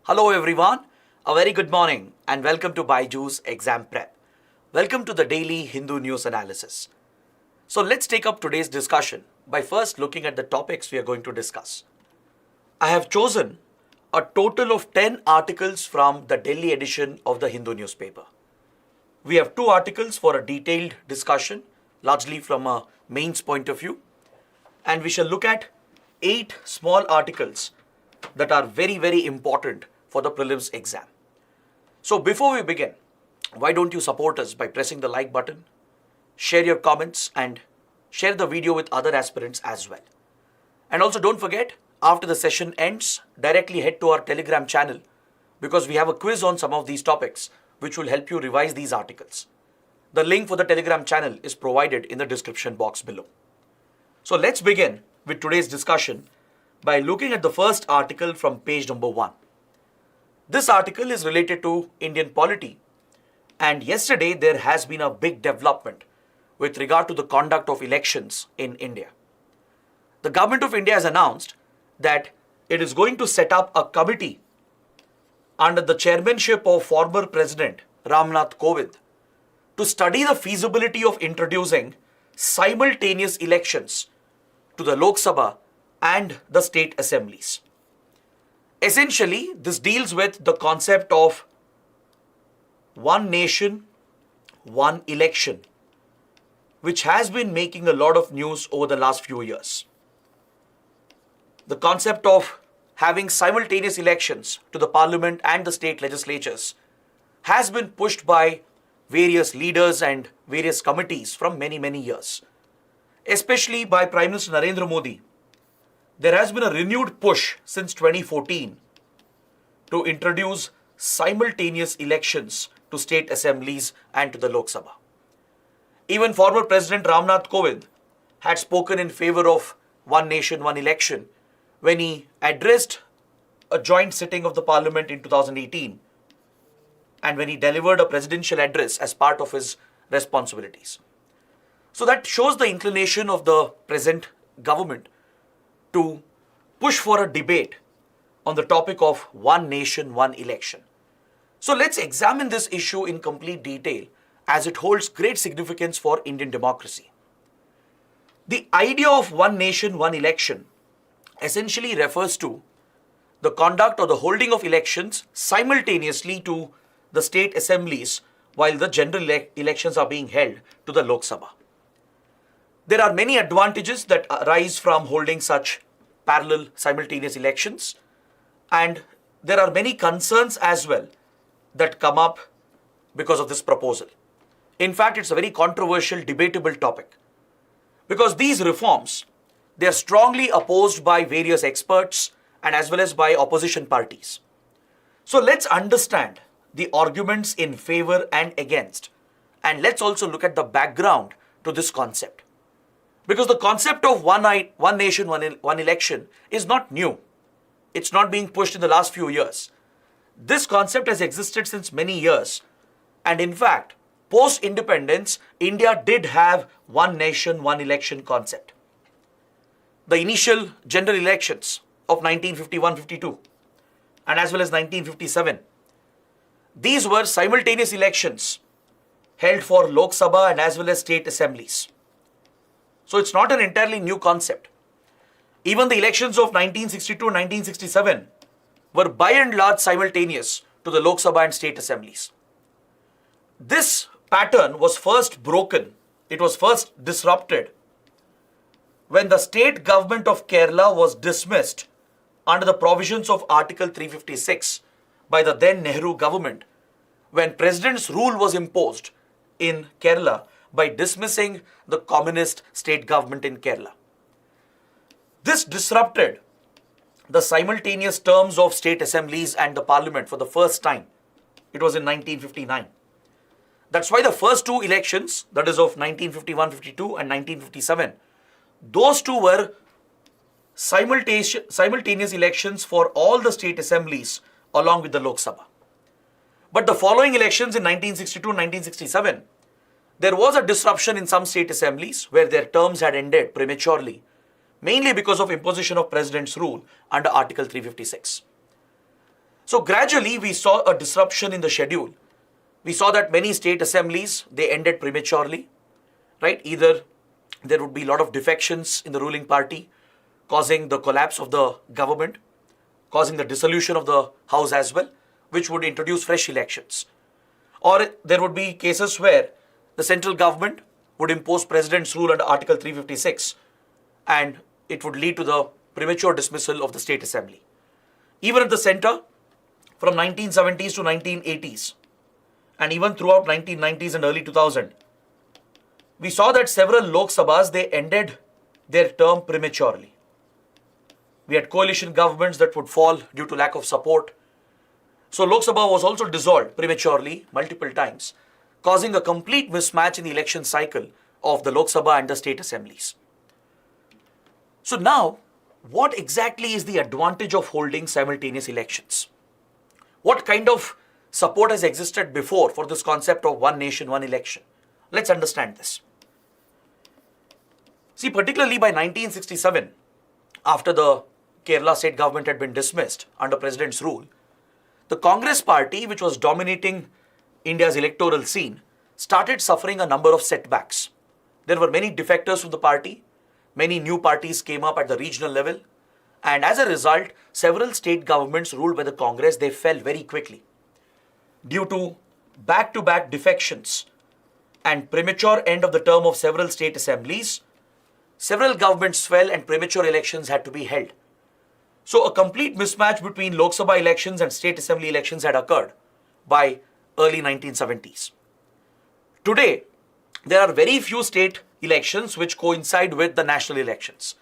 Hello everyone, a very good morning and welcome to BYJU'S Exam Prep. Welcome to the daily Hindu news analysis. So let's take up today's discussion by first looking at the topics we are going to discuss. I have chosen a total of 10 articles from the Delhi edition of the Hindu newspaper. We have 2 articles for a detailed discussion, largely from a mains point of view, and we shall look at 8 small articles that are very important for the prelims exam. So before we begin, why don't you support us by pressing the like button, share your comments and share the video with other aspirants as well. And also don't forget, after the session ends, directly head to our Telegram channel because we have a quiz on some of these topics which will help you revise these articles. The link for the Telegram channel is provided in the description box below. So let's begin with today's discussion by looking at the first article from page number 1. This article is related to Indian polity, and yesterday there has been a big development with regard to the conduct of elections in India. The government of India has announced that it is going to set up a committee under the chairmanship of former President Ramnath Kovind to study the feasibility of introducing simultaneous elections to the Lok Sabha and the state assemblies. Essentially, this deals with the concept of one nation, one election, which has been making a lot of news over the last few years. The concept of having simultaneous elections to the parliament and the state legislatures has been pushed by various leaders and various committees from many years. Especially by Prime Minister Narendra Modi, there has been a renewed push since 2014 to introduce simultaneous elections to state assemblies and to the Lok Sabha. Even former President Ramnath Kovind had spoken in favor of one nation, one election when he addressed a joint sitting of the parliament in 2018 and when he delivered a presidential address as part of his responsibilities. So that shows the inclination of the present government to push for a debate on the topic of one nation, one election. So let's examine this issue in complete detail as it holds great significance for Indian democracy. The idea of one nation, one election essentially refers to the conduct or the holding of elections simultaneously to the state assemblies while the general elections are being held to the Lok Sabha. There are many advantages that arise from holding such parallel simultaneous elections, and there are many concerns as well that come up because of this proposal. In fact, it's a very controversial, debatable topic because these reforms, they are strongly opposed by various experts and as well as by opposition parties. So let's understand the arguments in favor and against, and let's also look at the background to this concept. Because the concept of one nation, one election is not new. It's not being pushed in the last few years. This concept has existed since many years. And in fact, post-independence, India did have one nation, one election concept. The initial general elections of 1951-52 and as well as 1957, these were simultaneous elections held for Lok Sabha and as well as state assemblies. So it's not an entirely new concept. Even the elections of 1962 and 1967 were by and large simultaneous to the Lok Sabha and state assemblies. This pattern was first broken, it was first disrupted when the state government of Kerala was dismissed under the provisions of Article 356 by the then Nehru government, when President's rule was imposed in Kerala by dismissing the communist state government in Kerala. This disrupted the simultaneous terms of state assemblies and the parliament for the first time. It was in 1959. That's why the first 2 elections, that is of 1951-52 and 1957, those 2 were simultaneous elections for all the state assemblies along with the Lok Sabha. But the following elections in 1962 and 1967, there was a disruption in some state assemblies where their terms had ended prematurely, mainly because of imposition of President's rule under Article 356. So gradually we saw a disruption in the schedule. We saw that many state assemblies, they ended prematurely, right? Either there would be a lot of defections in the ruling party, causing the collapse of the government, causing the dissolution of the house as well, which would introduce fresh elections. Or there would be cases where the central government would impose president's rule under Article 356, and it would lead to the premature dismissal of the state assembly. Even at the center, from 1970s to 1980s, and even throughout 1990s and early 2000, we saw that several Lok Sabhas, they ended their term prematurely. We had coalition governments that would fall due to lack of support. So Lok Sabha was also dissolved prematurely multiple times, causing a complete mismatch in the election cycle of the Lok Sabha and the state assemblies. So now, what exactly is the advantage of holding simultaneous elections? What kind of support has existed before for this concept of one nation, one election? Let's understand this. See, particularly by 1967, after the Kerala state government had been dismissed under president's rule, the Congress party, which was dominating India's electoral scene, started suffering a number of setbacks. There were many defectors from the party, many new parties came up at the regional level, and as a result, several state governments ruled by the Congress, they fell very quickly. Due to back-to-back defections and premature end of the term of several state assemblies, several governments fell and premature elections had to be held. So a complete mismatch between Lok Sabha elections and state assembly elections had occurred by early 1970s. Today, there are very few state elections which coincide with the national elections.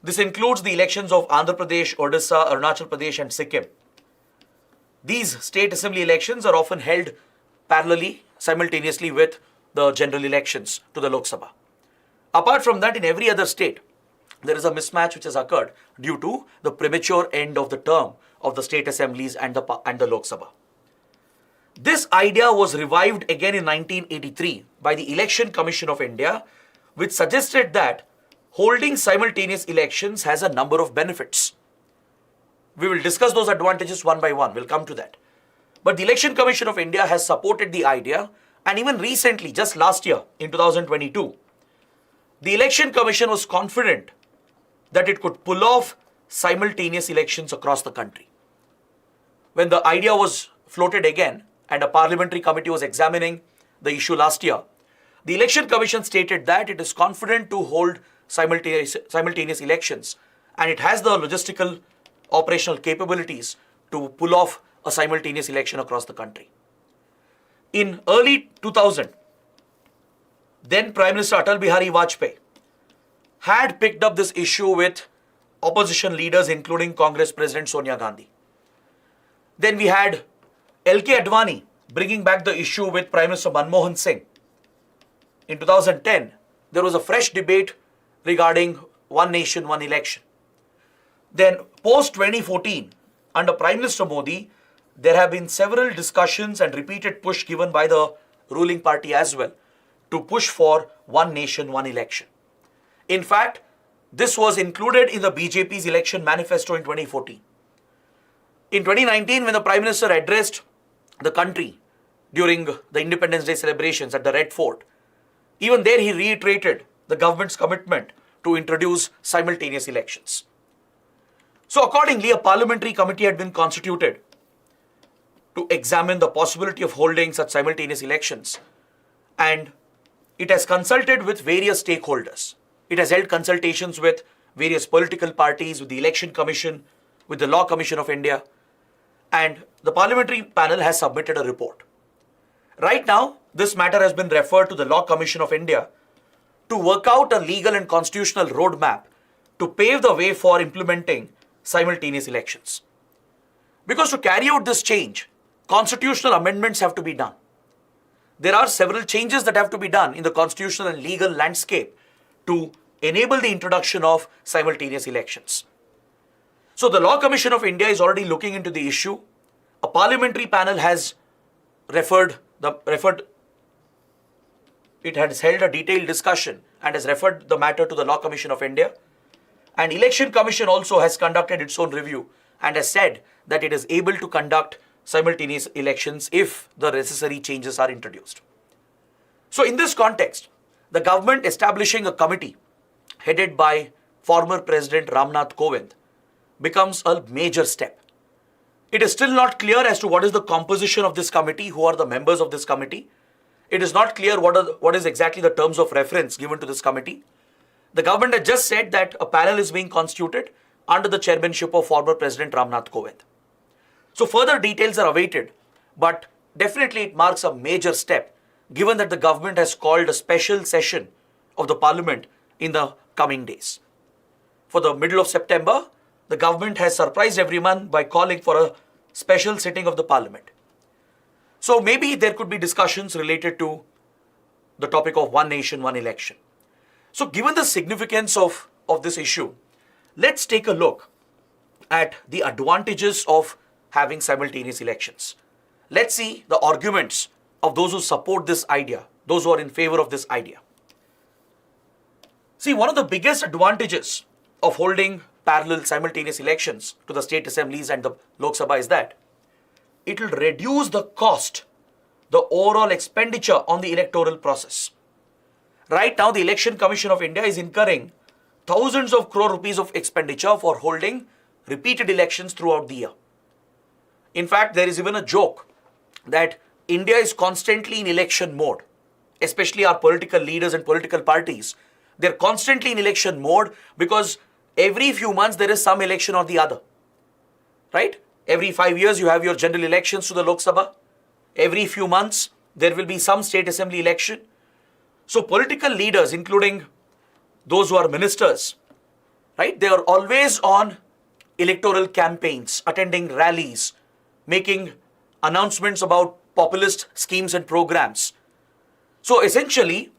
This includes the elections of Andhra Pradesh, Odisha, Arunachal Pradesh and Sikkim. These state assembly elections are often held parallelly, simultaneously with the general elections to the Lok Sabha. Apart from that, in every other state, there is a mismatch which has occurred due to the premature end of the term of the state assemblies and the Lok Sabha. This idea was revived again in 1983 by the Election Commission of India, which suggested that holding simultaneous elections has a number of benefits. We will discuss those advantages one by one. We'll come to that. But the Election Commission of India has supported the idea, and even recently, just last year in 2022, the Election Commission was confident that it could pull off simultaneous elections across the country. When the idea was floated again and a parliamentary committee was examining the issue last year, the Election Commission stated that it is confident to hold simultaneous elections and it has the logistical operational capabilities to pull off a simultaneous election across the country. In early 2000, then Prime Minister Atal Bihari Vajpayee had picked up this issue with opposition leaders including Congress President Sonia Gandhi. Then we had L.K. Advani bringing back the issue with Prime Minister Manmohan Singh. In 2010, there was a fresh debate regarding one nation, one election. Then post 2014, under Prime Minister Modi, there have been several discussions and repeated push given by the ruling party as well to push for one nation, one election. In fact, this was included in the BJP's election manifesto in 2014. In 2019, when the Prime Minister addressed the country during the Independence Day celebrations at the Red Fort, even there he reiterated the government's commitment to introduce simultaneous elections. So accordingly, a parliamentary committee had been constituted to examine the possibility of holding such simultaneous elections, and it has consulted with various stakeholders. It has held consultations with various political parties, with the Election Commission, with the Law Commission of India, and the parliamentary panel has submitted a report. Right now, this matter has been referred to the Law Commission of India to work out a legal and constitutional roadmap to pave the way for implementing simultaneous elections. Because to carry out this change, constitutional amendments have to be done. There are several changes that have to be done in the constitutional and legal landscape to enable the introduction of simultaneous elections. So the Law Commission of India is already looking into the issue. A parliamentary panel has it has held a detailed discussion and has referred the matter to the Law Commission of India. And Election Commission also has conducted its own review and has said that it is able to conduct simultaneous elections if the necessary changes are introduced. So in this context, the government establishing a committee headed by former President Ramnath Kovind becomes a major step. It is still not clear as to what is the composition of this committee, who are the members of this committee. It is not clear what is exactly the terms of reference given to this committee. The government has just said that a panel is being constituted under the chairmanship of former President Ramnath Kovind. So further details are awaited, but definitely it marks a major step given that the government has called a special session of the parliament in the coming days. For the middle of September, the government has surprised everyone by calling for a special sitting of the parliament. So maybe there could be discussions related to the topic of one nation, one election. So given the significance of this issue, let's take a look at the advantages of having simultaneous elections. Let's see the arguments of those who support this idea, those who are in favor of this idea. See, one of the biggest advantages of holding parallel simultaneous elections to the state assemblies and the Lok Sabha is that it will reduce the cost, the overall expenditure on the electoral process. Right now, the Election Commission of India is incurring thousands of crore rupees of expenditure for holding repeated elections throughout the year. In fact, there is even a joke that India is constantly in election mode, especially our political leaders and political parties. They're constantly in election mode because every few months there is some election or the other, right? Every 5 years you have your general elections to the Lok Sabha. Every few months there will be some state assembly election. So political leaders, including those who are ministers, right? They are always on electoral campaigns, attending rallies, making announcements about populist schemes and programs. So essentially,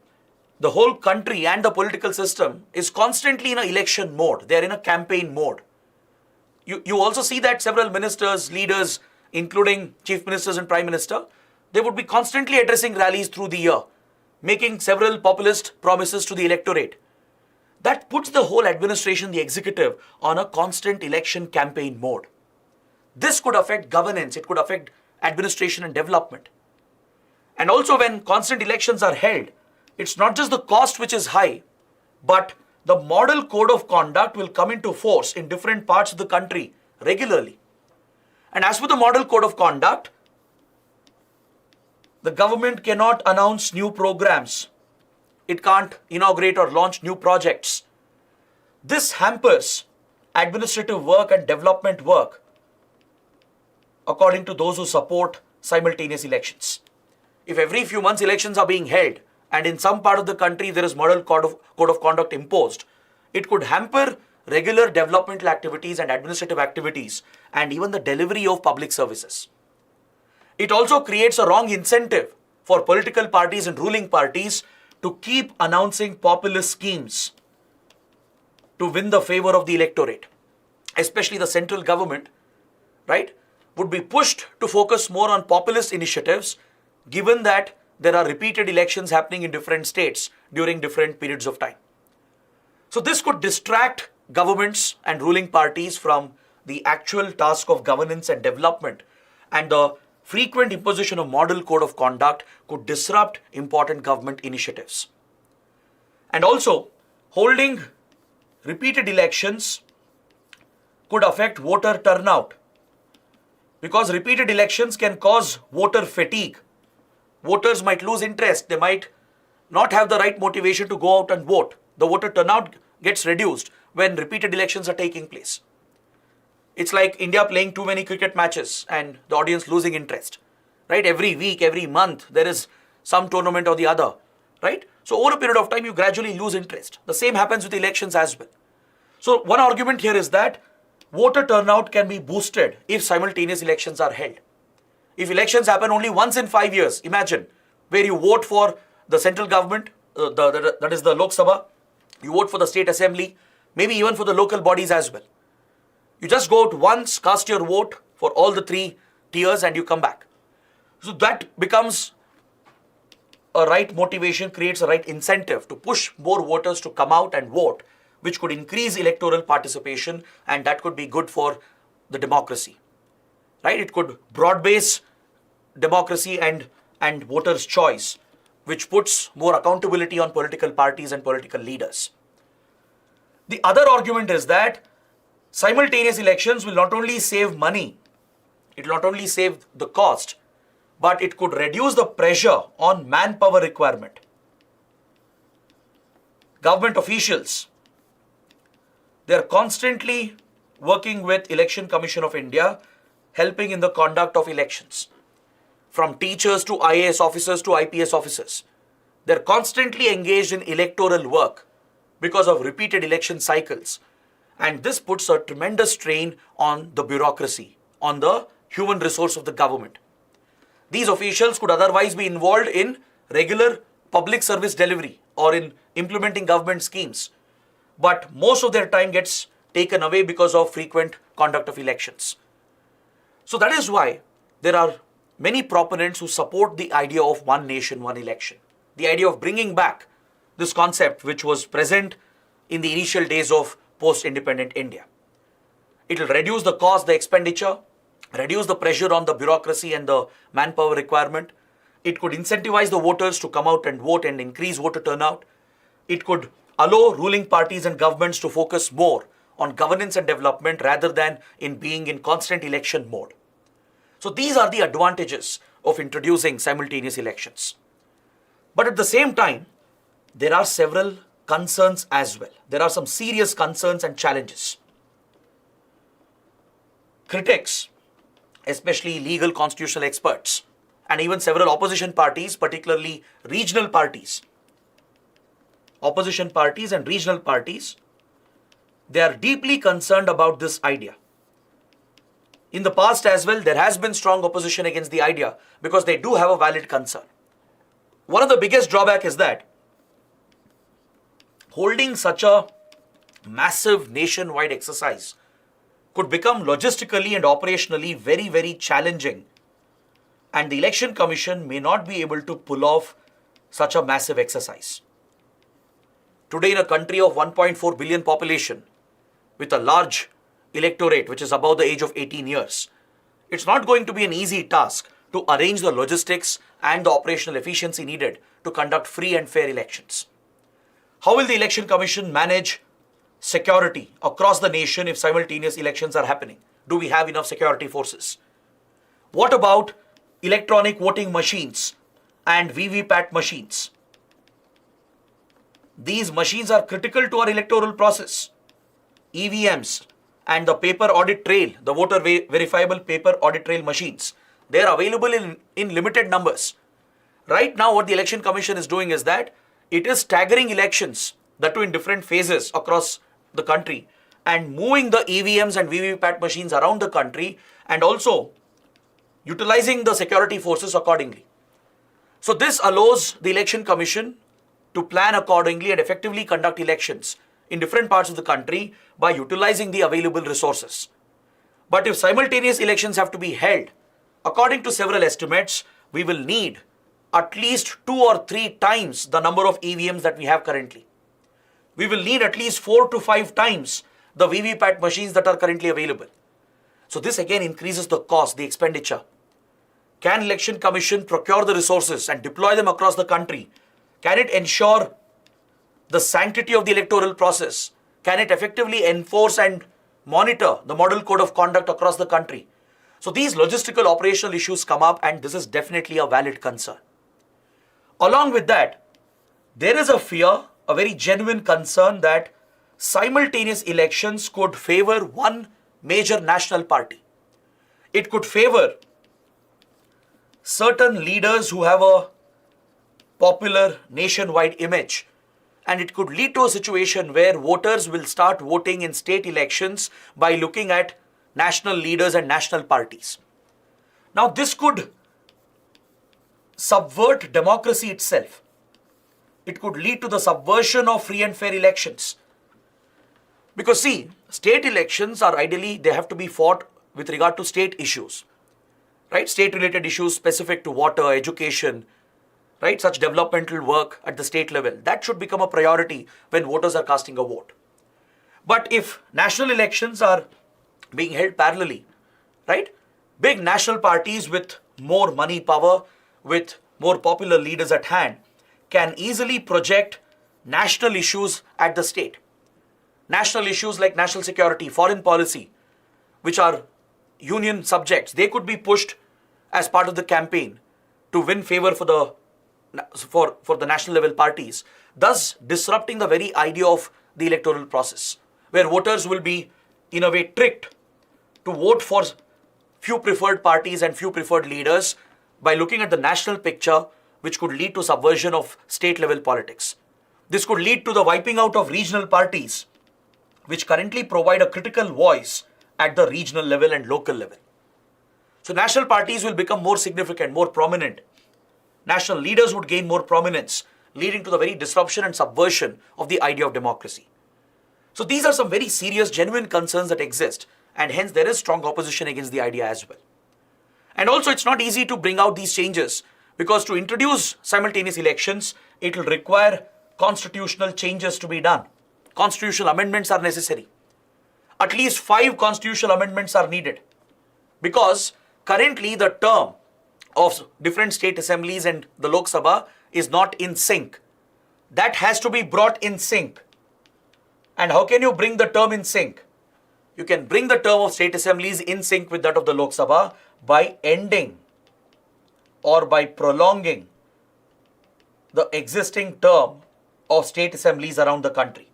the whole country and the political system is constantly in an election mode. They are in a campaign mode. You also see that several ministers, leaders, including chief ministers and prime minister, they would be constantly addressing rallies through the year, making several populist promises to the electorate. That puts the whole administration, the executive, on a constant election campaign mode. This could affect governance, it could affect administration and development. And also when constant elections are held, it's not just the cost which is high, but the model code of conduct will come into force in different parts of the country regularly. And as for the model code of conduct, the government cannot announce new programs. It can't inaugurate or launch new projects. This hampers administrative work and development work, according to those who support simultaneous elections. If every few months elections are being held, and in some part of the country there is model code of conduct imposed, it could hamper regular developmental activities and administrative activities, and even the delivery of public services. It also creates a wrong incentive for political parties and ruling parties to keep announcing populist schemes to win the favor of the electorate. Especially the central government, right, would be pushed to focus more on populist initiatives, given that there are repeated elections happening in different states during different periods of time. So this could distract governments and ruling parties from the actual task of governance and development, and the frequent imposition of model code of conduct could disrupt important government initiatives. And also, holding repeated elections could affect voter turnout, because repeated elections can cause voter fatigue. Voters might lose interest. They might not have the right motivation to go out and vote. The voter turnout gets reduced when repeated elections are taking place. It's like India playing too many cricket matches and the audience losing interest, right? Every week, every month, there is some tournament or the other, right? So over a period of time, you gradually lose interest. The same happens with elections as well. So one argument here is that voter turnout can be boosted if simultaneous elections are held. If elections happen only once in 5 years, imagine, where you vote for the central government, that is the Lok Sabha, you vote for the state assembly, maybe even for the local bodies as well. You just go out once, cast your vote for all the 3 tiers and you come back. So that becomes a right motivation, creates a right incentive to push more voters to come out and vote, which could increase electoral participation, and that could be good for the democracy, right? It could broad base democracy and voters' choice, which puts more accountability on political parties and political leaders. The other argument is that simultaneous elections will not only save money, it will not only save the cost, but it could reduce the pressure on manpower requirement. Government officials, they are constantly working with Election Commission of India, helping in the conduct of elections. From teachers to IAS officers to IPS officers, they are constantly engaged in electoral work because of repeated election cycles. And this puts a tremendous strain on the bureaucracy, on the human resource of the government. These officials could otherwise be involved in regular public service delivery or in implementing government schemes, but most of their time gets taken away because of frequent conduct of elections. So that is why there are many proponents who support the idea of one nation, one election. The idea of bringing back this concept which was present in the initial days of post-independent India. It will reduce the cost, the expenditure, reduce the pressure on the bureaucracy and the manpower requirement. It could incentivize the voters to come out and vote and increase voter turnout. It could allow ruling parties and governments to focus more on governance and development rather than in being in constant election mode. So these are the advantages of introducing simultaneous elections. But at the same time, there are several concerns as well. There are some serious concerns and challenges. Critics, especially legal constitutional experts, and even several opposition parties, particularly regional parties, opposition parties and regional parties, they are deeply concerned about this idea. In the past as well, there has been strong opposition against the idea because they do have a valid concern. One of the biggest drawbacks is that holding such a massive nationwide exercise could become logistically and operationally very, very challenging, and the Election Commission may not be able to pull off such a massive exercise. Today, in a country of 1.4 billion population, with a large electorate which is above the age of 18 years, it's not going to be an easy task to arrange the logistics and the operational efficiency needed to conduct free and fair elections. How will the Election Commission manage security across the nation if simultaneous elections are happening? Do we have enough security forces? What about electronic voting machines and VVPAT machines? These machines are critical to our electoral process. EVMs and the paper audit trail, the voter verifiable paper audit trail machines, they are available in limited numbers. Right now, what the Election Commission is doing is that it is staggering elections, that too in different phases across the country, and moving the EVMs and VVPAT machines around the country and also utilizing the security forces accordingly. So this allows the Election Commission to plan accordingly and effectively conduct elections in different parts of the country by utilizing the available resources. But if simultaneous elections have to be held, according to several estimates, we will need at least 2 or 3 times the number of EVMs that we have currently. We will need at least 4 to 5 times the VVPAT machines that are currently available. So this again increases the cost, the expenditure. Can Election Commission procure the resources and deploy them across the country? Can it ensure the sanctity of the electoral process? Can it effectively enforce and monitor the model code of conduct across the country? So these logistical operational issues come up, and this is definitely a valid concern. Along with that, there is a fear, a very genuine concern that simultaneous elections could favor one major national party. It could favor certain leaders who have a popular nationwide image, and it could lead to a situation where voters will start voting in state elections by looking at national leaders and national parties. Now this could subvert democracy itself. It could lead to the subversion of free and fair elections. Because see, state elections are ideally, they have to be fought with regard to state issues, right? State related issues specific to water, education, right? Such developmental work at the state level, that should become a priority when voters are casting a vote. But if national elections are being held parallelly, right? Big national parties with more money power, with more popular leaders at hand, can easily project national issues at the state. National issues like national security, foreign policy, which are union subjects, they could be pushed as part of the campaign to win favor for the national level parties, thus disrupting the very idea of the electoral process, where voters will be in a way tricked to vote for few preferred parties and few preferred leaders by looking at the national picture, which could lead to subversion of state level politics. This could lead to the wiping out of regional parties, which currently provide a critical voice at the regional level and local level. So national parties will become more significant, more prominent. National leaders would gain more prominence, leading to the very disruption and subversion of the idea of democracy. So these are some very serious, genuine concerns that exist, and hence there is strong opposition against the idea as well. And also it's not easy to bring out these changes, because to introduce simultaneous elections, it will require constitutional changes to be done. Constitutional amendments are necessary. At least 5 constitutional amendments are needed, because currently the term of different state assemblies and the Lok Sabha is not in sync. That has to be brought in sync. And how can you bring the term in sync? You can bring the term of state assemblies in sync with that of the Lok Sabha by ending or by prolonging the existing term of state assemblies around the country.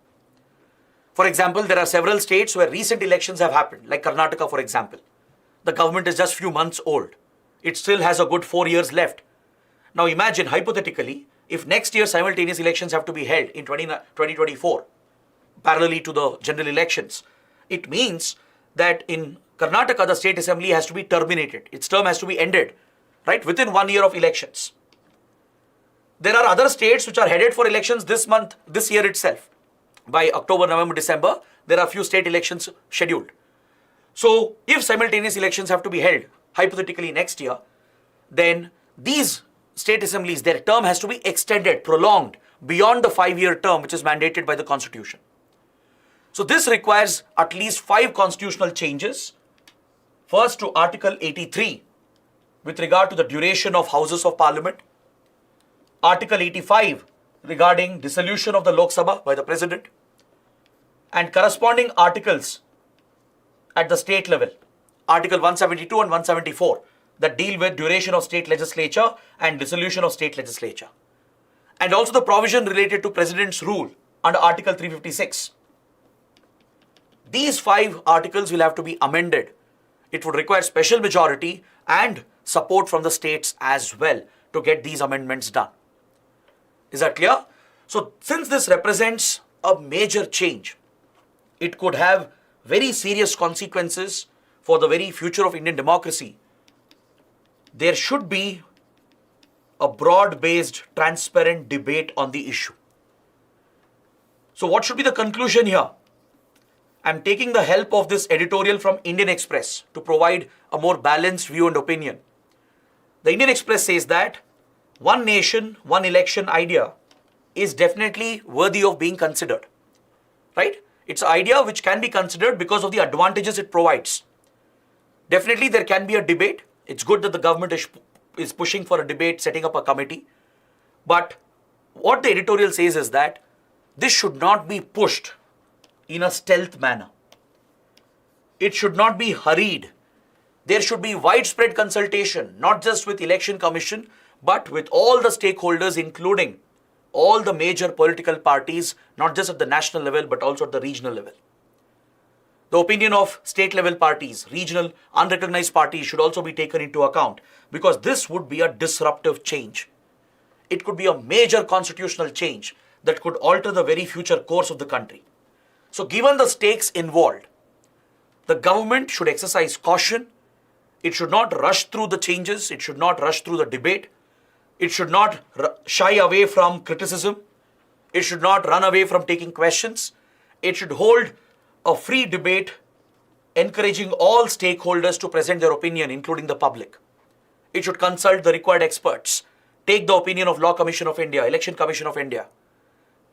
For example, there are several states where recent elections have happened, like Karnataka, for example. The government is just few months old. It still has a good 4 years left. Now imagine, hypothetically, if next year simultaneous elections have to be held in 2024, parallelly to the general elections, it means that in Karnataka, the state assembly has to be terminated. Its term has to be ended, right, within 1 year of elections. There are other states which are headed for elections this year itself. By October, November, December, there are few state elections scheduled. So if simultaneous elections have to be held, hypothetically next year, then these state assemblies, their term has to be extended, prolonged beyond the 5-year term which is mandated by the constitution. So this requires at least 5 constitutional changes. First, to Article 83 with regard to the duration of houses of parliament. Article 85 regarding dissolution of the Lok Sabha by the president. And corresponding articles at the state level. Article 172 and 174 that deal with duration of state legislature and dissolution of state legislature. And also the provision related to president's rule under Article 356. These 5 articles will have to be amended. It would require special majority and support from the states as well to get these amendments done. Is that clear? So since this represents a major change, it could have very serious consequences for the very future of Indian democracy. There should be a broad-based, transparent debate on the issue. So what should be the conclusion here? I'm taking the help of this editorial from Indian Express to provide a more balanced view and opinion. The Indian Express says that one nation, one election idea is definitely worthy of being considered, right? It's an idea which can be considered because of the advantages it provides. Definitely there can be a debate. It's good that the government is pushing for a debate, setting up a committee. But what the editorial says is that this should not be pushed in a stealth manner. It should not be hurried. There should be widespread consultation, not just with Election Commission, but with all the stakeholders, including all the major political parties, not just at the national level, but also at the regional level. The opinion of state level parties, regional unrecognized parties should also be taken into account, because this would be a disruptive change. It could be a major constitutional change that could alter the very future course of the country. So given the stakes involved, the government should exercise caution. It should not rush through the changes. It should not rush through the debate. It should not shy away from criticism. It should not run away from taking questions. It should hold a free debate, encouraging all stakeholders to present their opinion, including the public. It should consult the required experts, take the opinion of Law Commission of India, Election Commission of India,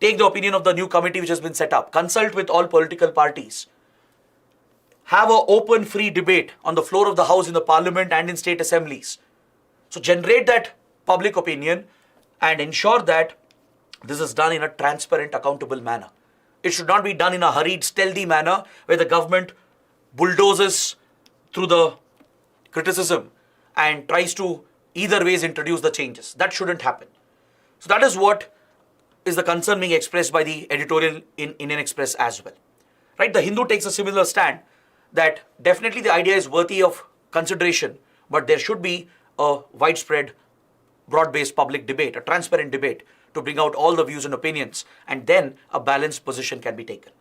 take the opinion of the new committee which has been set up, consult with all political parties, have an open, free debate on the floor of the House in the Parliament and in state assemblies. So generate that public opinion and ensure that this is done in a transparent, accountable manner. It should not be done in a hurried, stealthy manner where the government bulldozes through the criticism and tries to either ways introduce the changes. That shouldn't happen. So that is what is the concern being expressed by the editorial in Indian Express as well. Right? The Hindu takes a similar stand that definitely the idea is worthy of consideration, but there should be a widespread, broad-based public debate, a transparent debate to bring out all the views and opinions, and then a balanced position can be taken.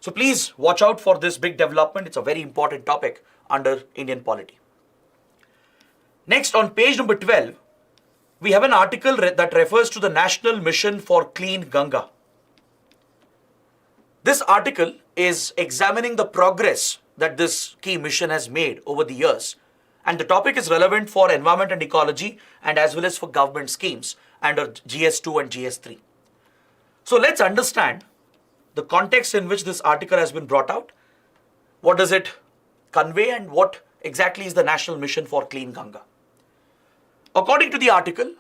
So please watch out for this big development. It's a very important topic under Indian polity. Next, on page number 12, we have an article that refers to the National Mission for Clean Ganga. This article is examining the progress that this key mission has made over the years, and the topic is relevant for environment and ecology and as well as for government schemes under GS2 and GS3. So let's understand the context in which this article has been brought out. What does it convey and what exactly is the National Mission for Clean Ganga? According to the article,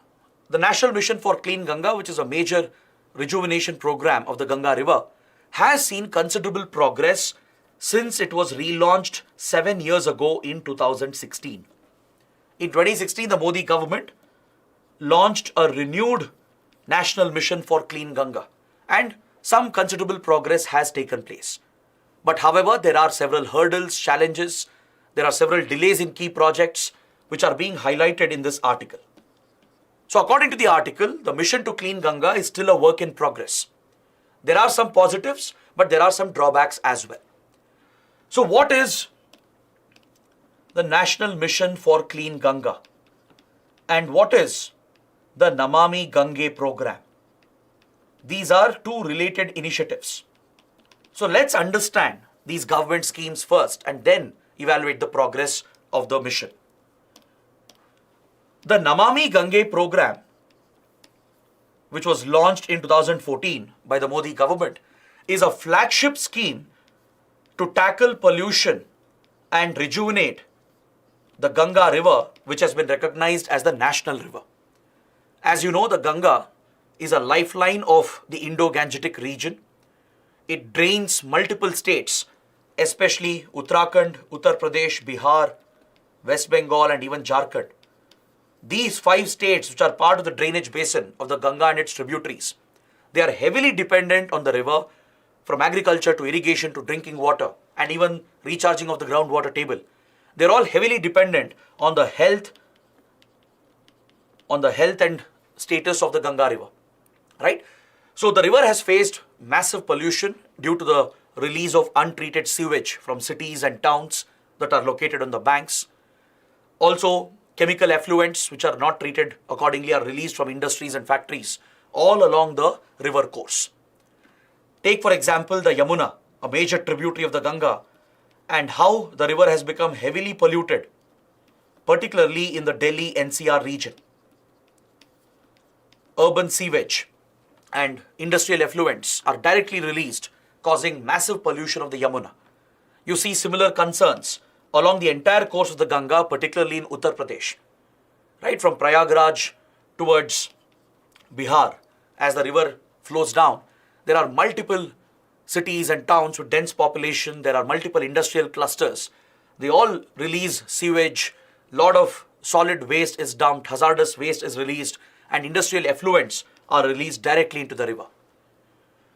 the National Mission for Clean Ganga, which is a major rejuvenation program of the Ganga River, has seen considerable progress since it was relaunched 7 years ago in 2016. In 2016, the Modi government launched a renewed National Mission for Clean Ganga, and some considerable progress has taken place. But however, there are several hurdles, challenges, there are several delays in key projects which are being highlighted in this article. So according to the article, the mission to clean Ganga is still a work in progress. There are some positives, but there are some drawbacks as well. So what is the National Mission for Clean Ganga? And what is the Namami Gange program? These are two related initiatives. So let's understand these government schemes first and then evaluate the progress of the mission. The Namami Gange program, which was launched in 2014 by the Modi government, is a flagship scheme to tackle pollution and rejuvenate the Ganga river, which has been recognized as the national river. As you know, the Ganga is a lifeline of the Indo-Gangetic region. It drains multiple states, especially Uttarakhand, Uttar Pradesh, Bihar, West Bengal and even Jharkhand. These 5 states, which are part of the drainage basin of the Ganga and its tributaries, they are heavily dependent on the river, from agriculture to irrigation to drinking water and even recharging of the groundwater table. They are all heavily dependent on the health and status of the Ganga river, right? So the river has faced massive pollution due to the release of untreated sewage from cities and towns that are located on the banks. Also, chemical effluents which are not treated accordingly are released from industries and factories all along the river course. Take for example the Yamuna, a major tributary of the Ganga, and how the river has become heavily polluted, particularly in the Delhi NCR region. Urban sewage and industrial effluents are directly released, causing massive pollution of the Yamuna. You see similar concerns along the entire course of the Ganga, particularly in Uttar Pradesh, right from Prayagraj towards Bihar. As the river flows down, there are multiple cities and towns with dense population. There are multiple industrial clusters. They all release sewage. Lot of solid waste is dumped. Hazardous waste is released, and industrial effluents are released directly into the river.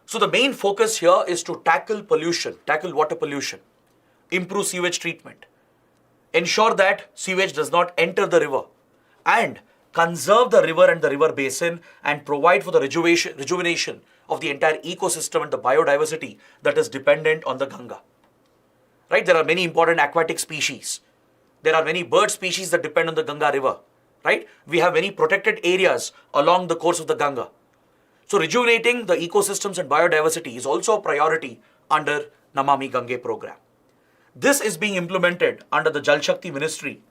So the main focus here is to tackle pollution, tackle water pollution, improve sewage treatment, ensure that sewage does not enter the river, and conserve the river and the river basin and provide for the rejuvenation of the entire ecosystem and the biodiversity that is dependent on the Ganga. Right? There are many important aquatic species. There are many bird species that depend on the Ganga river. Right? We have many protected areas along the course of the Ganga. So rejuvenating the ecosystems and biodiversity is also a priority under Namami Gange program. This is being implemented under the Jal Shakti Ministry,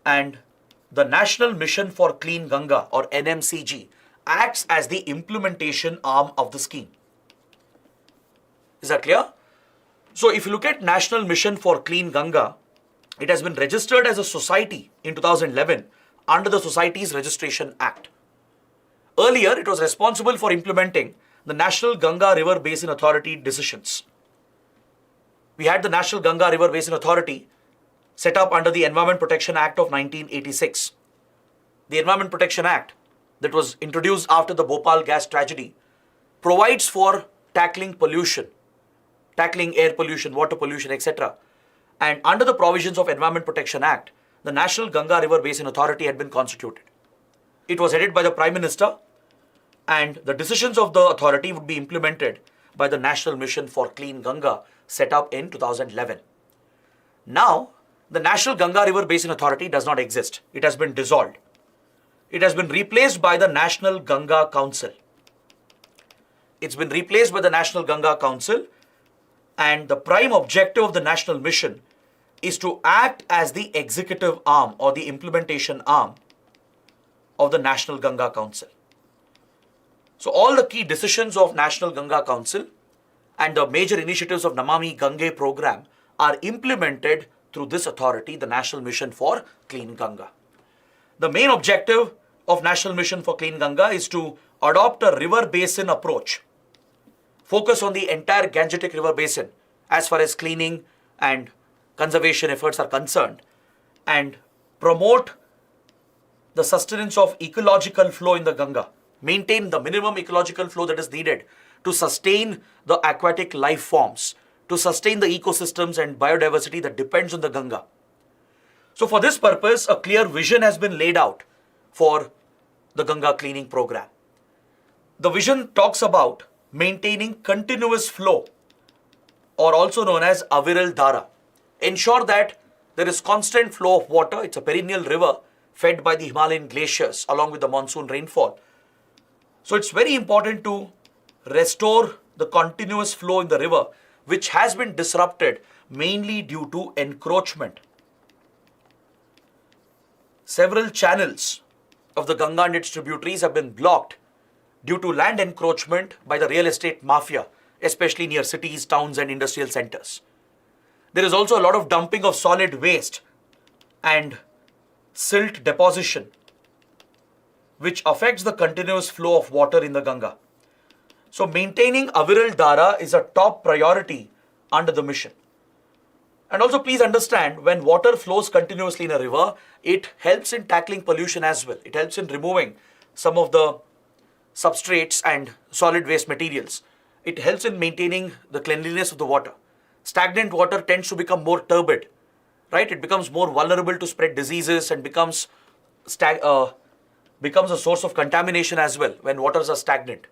and the National Mission for Clean Ganga, or NMCG, acts as the implementation arm of the scheme. Is that clear? So if you look at National Mission for Clean Ganga, it has been registered as a society in 2011 under the Societies Registration Act. Earlier, it was responsible for implementing the National Ganga River Basin Authority decisions. We had the National Ganga River Basin Authority set up under the Environment Protection Act of 1986. The Environment Protection Act that was introduced after the Bhopal gas tragedy provides for tackling pollution, tackling air pollution, water pollution, etc. And under the provisions of Environment Protection Act, the National Ganga River Basin Authority had been constituted. It was headed by the Prime Minister, and the decisions of the authority would be implemented by the National Mission for Clean Ganga set up in 2011. Now, the National Ganga River Basin Authority does not exist. It has been dissolved. It has been replaced by the National Ganga Council. It's been replaced by the National Ganga Council, and the prime objective of the National Mission is to act as the executive arm or the implementation arm of the National Ganga Council. So all the key decisions of National Ganga Council and the major initiatives of Namami Gange program are implemented through this authority, the National Mission for Clean Ganga. The main objective of National Mission for Clean Ganga is to adopt a river basin approach, focus on the entire Gangetic river basin as far as cleaning and conservation efforts are concerned, and promote the sustenance of ecological flow in the Ganga, maintain the minimum ecological flow that is needed to sustain the aquatic life forms, to sustain the ecosystems and biodiversity that depends on the Ganga. So for this purpose, a clear vision has been laid out for the Ganga cleaning program. The vision talks about maintaining continuous flow, or also known as Aviral Dhara. Ensure that there is constant flow of water. It's a perennial river fed by the Himalayan glaciers along with the monsoon rainfall. So it's very important to restore the continuous flow in the river, which has been disrupted mainly due to encroachment. Several channels of the Ganga and its tributaries have been blocked due to land encroachment by the real estate mafia, especially near cities, towns and industrial centers. There is also a lot of dumping of solid waste and silt deposition, which affects the continuous flow of water in the Ganga. So maintaining Aviral Dhara is a top priority under the mission. And also please understand, when water flows continuously in a river, it helps in tackling pollution as well. It helps in removing some of the substrates and solid waste materials. It helps in maintaining the cleanliness of the water. Stagnant water tends to become more turbid, right? It becomes more vulnerable to spread diseases and becomes a source of contamination as well when waters are stagnant.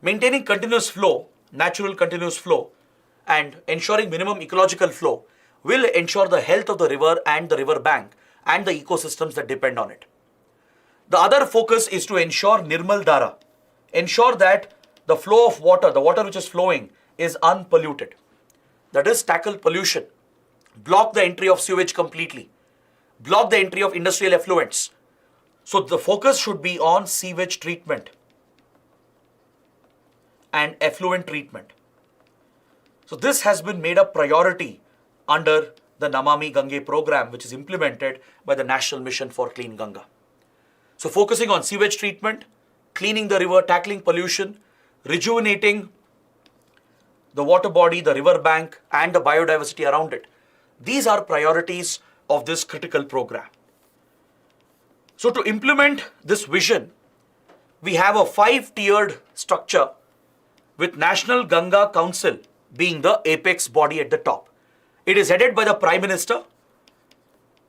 Maintaining continuous flow, natural continuous flow, and ensuring minimum ecological flow will ensure the health of the river and the river bank and the ecosystems that depend on it. The other focus is to ensure Nirmal Dhara. Ensure that the flow of water, the water which is flowing, is unpolluted. That is, tackle pollution. Block the entry of sewage completely. Block the entry of industrial effluents. So the focus should be on sewage treatment and effluent treatment. So this has been made a priority under the Namami Gange program, which is implemented by the National Mission for Clean Ganga. So focusing on sewage treatment, cleaning the river, tackling pollution, rejuvenating the water body, the river bank, and the biodiversity around it. These are priorities of this critical program. So to implement this vision, we have a 5-tiered structure with National Ganga Council being the apex body at the top. It is headed by the Prime Minister,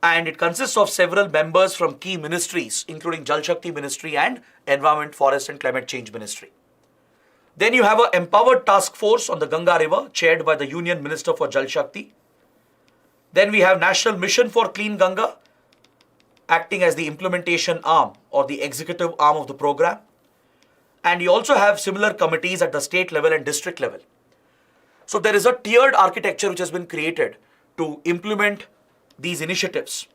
and it consists of several members from key ministries, including Jal Shakti Ministry and Environment, Forest and Climate Change Ministry. Then you have an empowered task force on the Ganga River, chaired by the Union Minister for Jal Shakti. Then we have National Mission for Clean Ganga, acting as the implementation arm or the executive arm of the program. And you also have similar committees at the state level and district level. So there is a tiered architecture which has been created to implement these initiatives.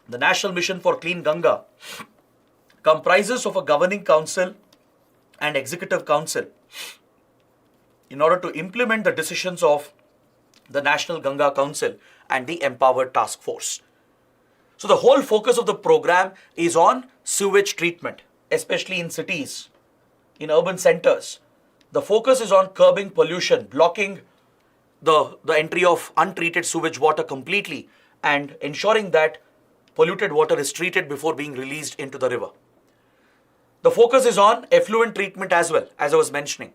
The National Mission for Clean Ganga comprises of a governing council and executive council. in order to implement the decisions of the National Ganga Council and the Empowered Task Force. So the whole focus of the program is on sewage treatment, especially in cities, in urban centers. The focus is on curbing pollution, blocking the entry of untreated sewage water completely, and ensuring that polluted water is treated before being released into the river. The focus is on effluent treatment as well, as I was mentioning.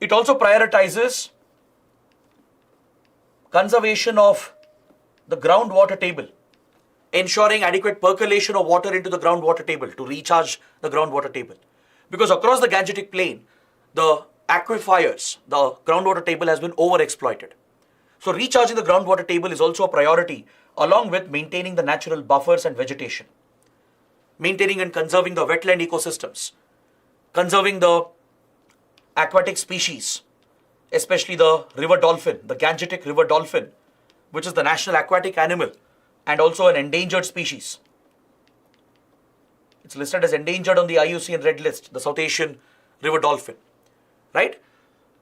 It also prioritizes conservation of the groundwater table, ensuring adequate percolation of water into the groundwater table to recharge the groundwater table. Because across the Gangetic Plain, the aquifers, the groundwater table has been overexploited. So recharging the groundwater table is also a priority, along with maintaining the natural buffers and vegetation, maintaining and conserving the wetland ecosystems, conserving the aquatic species, especially the river dolphin, the Gangetic river dolphin, which is the national aquatic animal and also an endangered species. It's listed as endangered on the IUCN Red List, the South Asian river dolphin, right?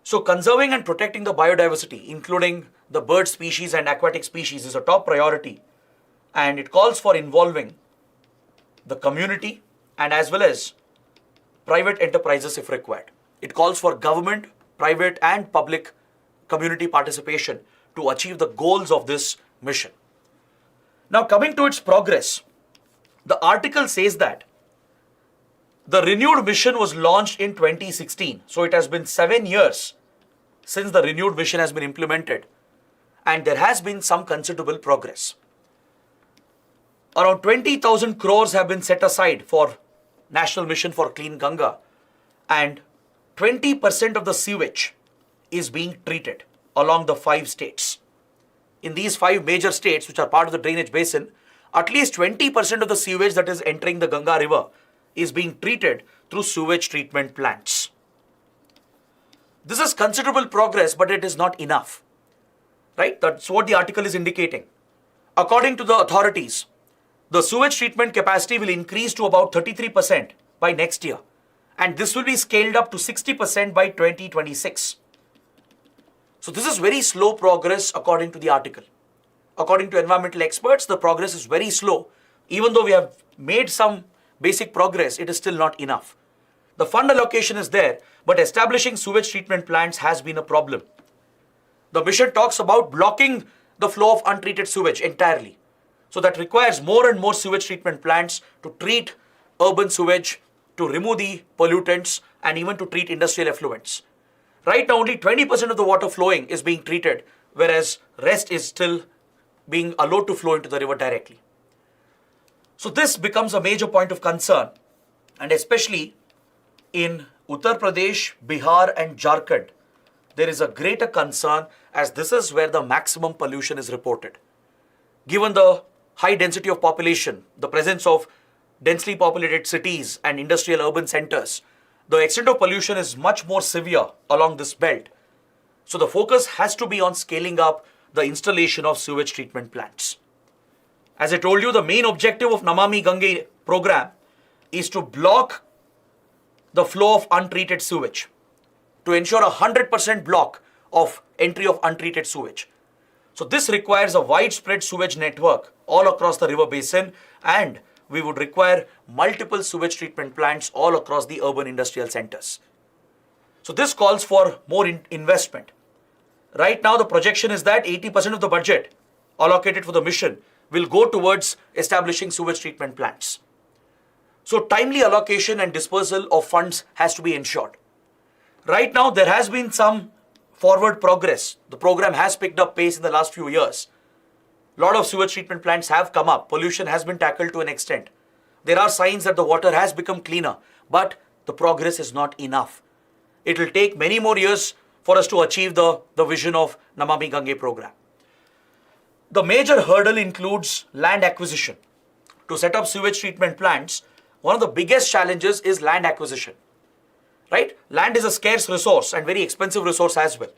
So conserving and protecting the biodiversity, including the bird species and aquatic species, is a top priority, and it calls for involving the community and as well as private enterprises if required. It calls for government, private and public community participation to achieve the goals of this mission. Now coming to its progress, the article says that the renewed mission was launched in 2016. So it has been 7 years since the renewed mission has been implemented, and there has been some considerable progress. Around 20,000 crores have been set aside for National Mission for Clean Ganga, and 20% of the sewage is being treated along the 5 states. In these 5 major states, which are part of the drainage basin, at least 20% of the sewage that is entering the Ganga river is being treated through sewage treatment plants. This is considerable progress, but it is not enough, right? That's what the article is indicating. According to the authorities, the sewage treatment capacity will increase to about 33% by next year, and this will be scaled up to 60% by 2026. So this is very slow progress according to the article. According to environmental experts, the progress is very slow. Even though we have made some basic progress, it is still not enough. The fund allocation is there, but establishing sewage treatment plants has been a problem. The mission talks about blocking the flow of untreated sewage entirely. So that requires more and more sewage treatment plants to treat urban sewage, to remove the pollutants, and even to treat industrial effluents. Right now, only 20% of the water flowing is being treated, whereas rest is still being allowed to flow into the river directly. So this becomes a major point of concern, and especially in Uttar Pradesh, Bihar and Jharkhand, there is a greater concern as this is where the maximum pollution is reported. Given the high density of population, the presence of densely populated cities and industrial urban centers, the extent of pollution is much more severe along this belt. So the focus has to be on scaling up the installation of sewage treatment plants. As I told you, the main objective of Namami Gange program is to block the flow of untreated sewage, to ensure 100% block of entry of untreated sewage. So this requires a widespread sewage network all across the river basin, and we would require multiple sewage treatment plants all across the urban industrial centers. So this calls for more investment. Right now, the projection is that 80% of the budget allocated for the mission will go towards establishing sewage treatment plants. So timely allocation and dispersal of funds has to be ensured. Right now, there has been some forward progress. The program has picked up pace in the last few years. A lot of sewage treatment plants have come up. Pollution has been tackled to an extent. There are signs that the water has become cleaner, but the progress is not enough. It will take many more years for us to achieve the vision of Namami Gange program. The major hurdle includes land acquisition. To set up sewage treatment plants, one of the biggest challenges is land acquisition. Right? Land is a scarce resource and very expensive resource as well.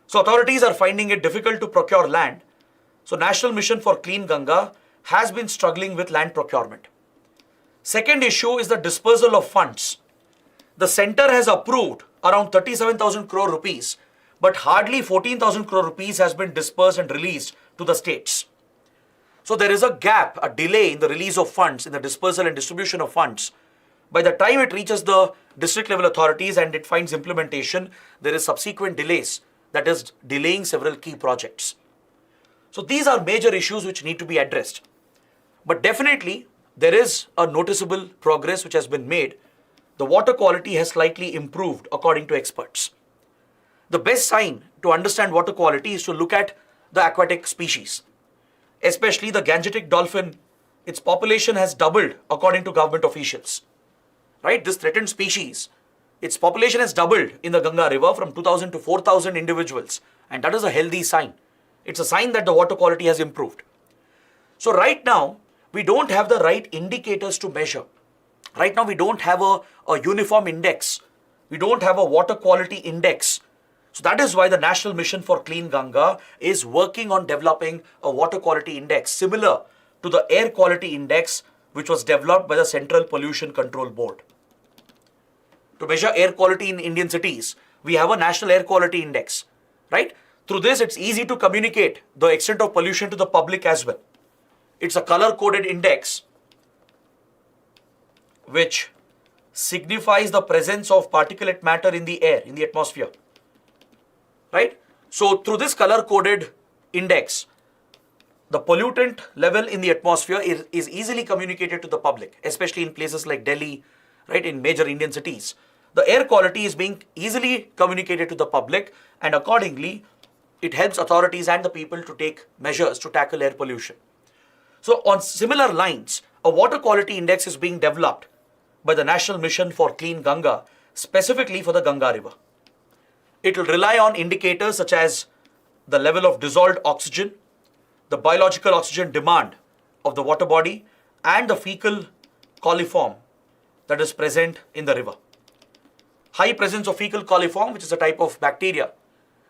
So authorities are finding it difficult to procure land. So National Mission for Clean Ganga has been struggling with land procurement. Second issue is the dispersal of funds. The center has approved around 37,000 crore rupees but hardly 14,000 crore rupees has been dispersed and released to the states. So there is a gap, a delay in the release of funds, in the dispersal and distribution of funds. By the time it reaches the district level authorities and it finds implementation, there is subsequent delays, that is delaying several key projects. So these are major issues which need to be addressed. But definitely there is a noticeable progress which has been made. The water quality has slightly improved according to experts. The best sign to understand water quality is to look at the aquatic species, especially the Gangetic dolphin. Its population has doubled according to government officials. Right? This threatened species, its population has doubled in the Ganga river from 2,000 to 4,000 individuals, and that is a healthy sign. It's a sign that the water quality has improved. So right now, we don't have the right indicators to measure. Right now, we don't have a uniform index. We don't have a water quality index. So that is why the National Mission for Clean Ganga is working on developing a water quality index similar to the air quality index which was developed by the Central Pollution Control Board. To measure air quality in Indian cities, we have a National Air Quality Index, right? Through this, it's easy to communicate the extent of pollution to the public as well. It's a color-coded index which signifies the presence of particulate matter in the air, in the atmosphere, right? So through this color-coded index, the pollutant level in the atmosphere is easily communicated to the public, especially in places like Delhi, right, in major Indian cities. The air quality is being easily communicated to the public, and accordingly, it helps authorities and the people to take measures to tackle air pollution. So on similar lines, a water quality index is being developed by the National Mission for Clean Ganga, specifically for the Ganga river. It will rely on indicators such as the level of dissolved oxygen, the biological oxygen demand of the water body, and the fecal coliform that is present in the river. High presence of fecal coliform, which is a type of bacteria,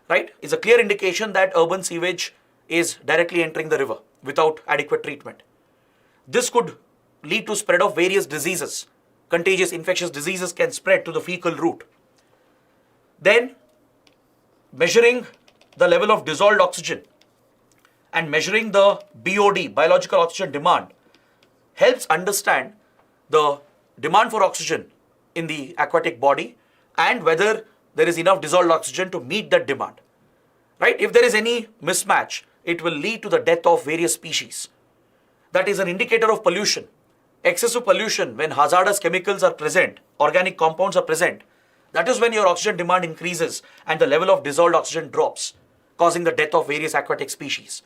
right, is a clear indication that urban sewage is directly entering the river without adequate treatment. This could lead to spread of various diseases. Contagious infectious diseases can spread to the fecal route. Then, measuring the level of dissolved oxygen and measuring the BOD, biological oxygen demand, helps understand the demand for oxygen in the aquatic body and whether there is enough dissolved oxygen to meet that demand. Right? If there is any mismatch, it will lead to the death of various species. That is an indicator of pollution. Excessive pollution, when hazardous chemicals are present, organic compounds are present, that is when your oxygen demand increases and the level of dissolved oxygen drops, causing the death of various aquatic species.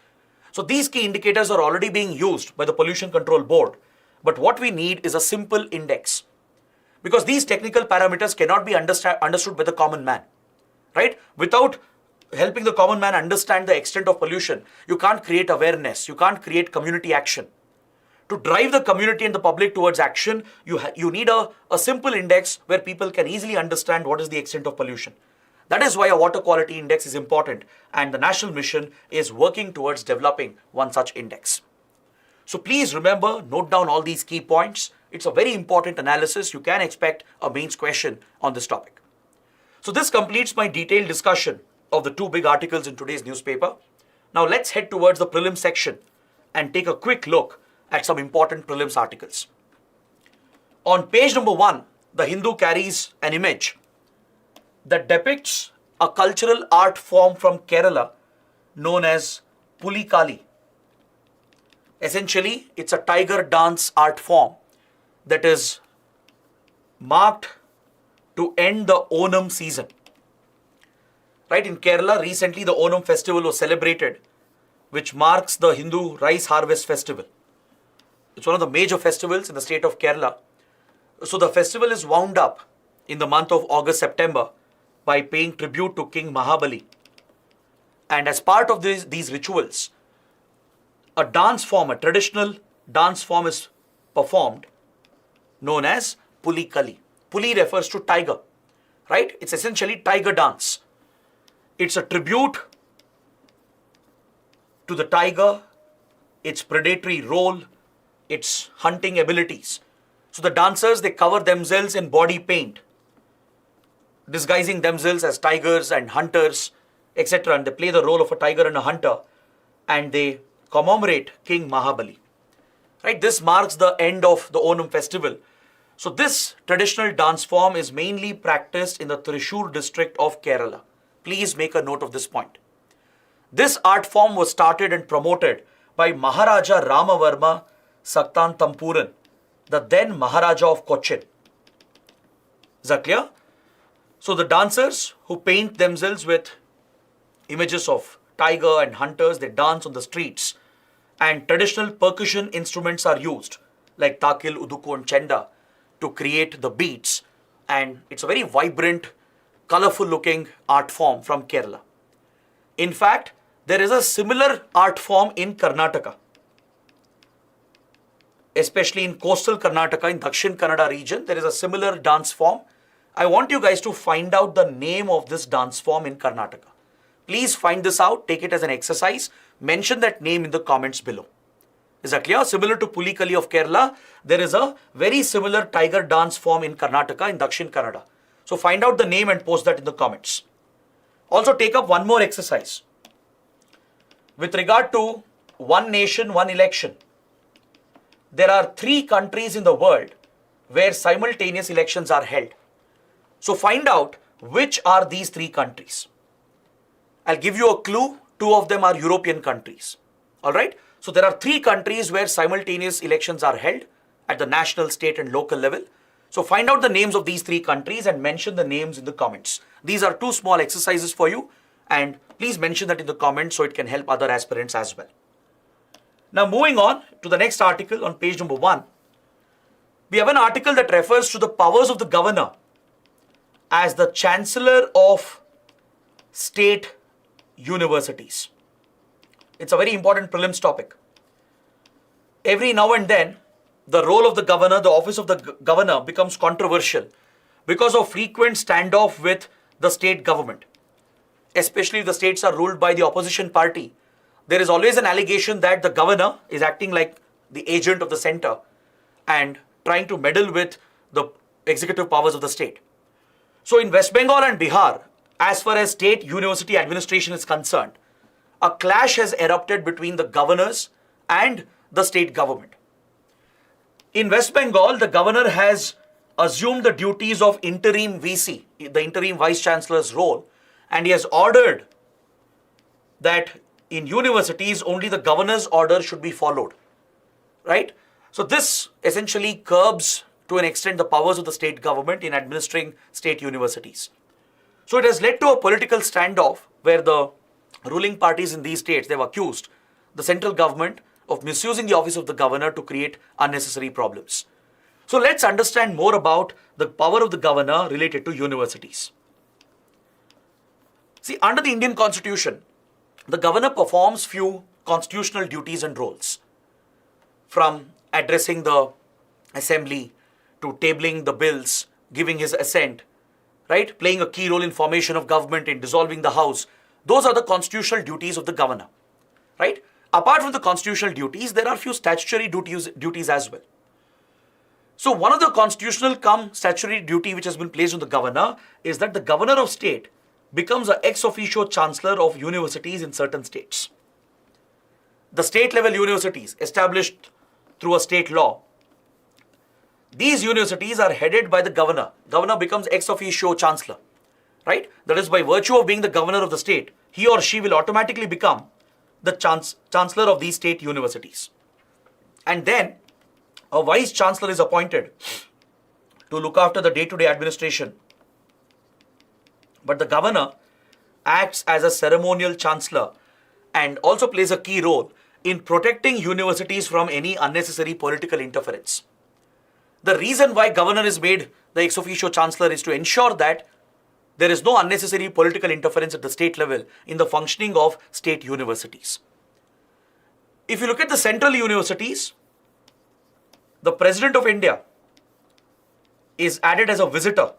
So these key indicators are already being used by the Pollution Control Board. But what we need is a simple index, because these technical parameters cannot be understood by the common man, right? Without helping the common man understand the extent of pollution, you can't create awareness, you can't create community action. To drive the community and the public towards action, you need a simple index where people can easily understand what is the extent of pollution. That is why a water quality index is important, and the National Mission is working towards developing one such index. So please remember, note down all these key points. It's a very important analysis. You can expect a mains question on this topic. So this completes my detailed discussion of the two big articles in today's newspaper. Now let's head towards the prelims section and take a quick look at some important prelims articles. On page number 1, the Hindu carries an image that depicts a cultural art form from Kerala known as Pulikkali. Essentially, it's a tiger dance art form that is marked to end the Onam season. Right, in Kerala, recently the Onam festival was celebrated, which marks the Hindu rice harvest festival. It's one of the major festivals in the state of Kerala. So the festival is wound up in the month of August, September by paying tribute to King Mahabali. And as part of these rituals, a dance form, a traditional dance form is performed known as Pulikkali. Puli refers to tiger, right? It's essentially tiger dance. It's a tribute to the tiger, its predatory role, its hunting abilities. So the dancers, they cover themselves in body paint, disguising themselves as tigers and hunters, etc. And they play the role of a tiger and a hunter, and they commemorate King Mahabali. Right? This marks the end of the Onam festival. So this traditional dance form is mainly practiced in the Thrissur district of Kerala. Please make a note of this point. This art form was started and promoted by Maharaja Ramavarma Saktan Tampuran, the then Maharaja of Cochin. Is that clear? So the dancers who paint themselves with images of tiger and hunters, they dance on the streets, and traditional percussion instruments are used like takil, uduku and chenda to create the beats, and it's a very vibrant, colorful looking art form from Kerala. In fact, there is a similar art form in Karnataka, especially in coastal Karnataka, in Dakshin Kannada region. There is a similar dance form. I want you guys to find out the name of this dance form in Karnataka. Please find this out, take it as an exercise, mention that name in the comments below. Is that clear? Similar to Pulikkali of Kerala, there is a very similar tiger dance form in Karnataka, in Dakshin Kannada. So find out the name and post that in the comments. Also take up one more exercise. With regard to one nation, one election, there are 3 countries in the world where simultaneous elections are held. So find out which are these 3 countries. I'll give you a clue. 2 of them are European countries. Alright? So there are 3 countries where simultaneous elections are held at the national, state and local level. So find out the names of these 3 countries and mention the names in the comments. These are 2 small exercises for you, and please mention that in the comments so it can help other aspirants as well. Now moving on to the next article on page number 1. We have an article that refers to the powers of the governor as the Chancellor of state universities. It's a very important prelims topic. Every now and then, the role of the governor, the office of the governor becomes controversial because of frequent standoff with the state government. Especially if the states are ruled by the opposition party, there is always an allegation that the governor is acting like the agent of the center and trying to meddle with the executive powers of the state. So in West Bengal and Bihar, as far as state university administration is concerned, a clash has erupted between the governors and the state government. In West Bengal, the governor has assumed the duties of interim VC, the interim vice chancellor's role, and he has ordered that in universities only the governor's order should be followed. Right? So this essentially curbs to an extent the powers of the state government in administering state universities. So it has led to a political standoff where the ruling parties in these states, they've accused the central government of misusing the office of the governor to create unnecessary problems. So let's understand more about the power of the governor related to universities. See, under the Indian Constitution, the governor performs few constitutional duties and roles, from addressing the assembly to tabling the bills, giving his assent, right? Playing a key role in formation of government, in dissolving the house. Those are the constitutional duties of the governor, right? Apart from the constitutional duties, there are few statutory duties as well. So one of the constitutional cum statutory duty which has been placed on the governor is that the governor of state becomes an ex officio chancellor of universities in certain states. The state level universities established through a state law, these universities are headed by the governor. Governor becomes ex officio chancellor, right? That is, by virtue of being the governor of the state, he or she will automatically become the chancellor of these state universities. And then a vice chancellor is appointed to look after the day-to-day administration. But the governor acts as a ceremonial chancellor and also plays a key role in protecting universities from any unnecessary political interference. The reason why governor is made the ex officio chancellor is to ensure that there is no unnecessary political interference at the state level in the functioning of state universities. If you look at the central universities, the President of India is added as a visitor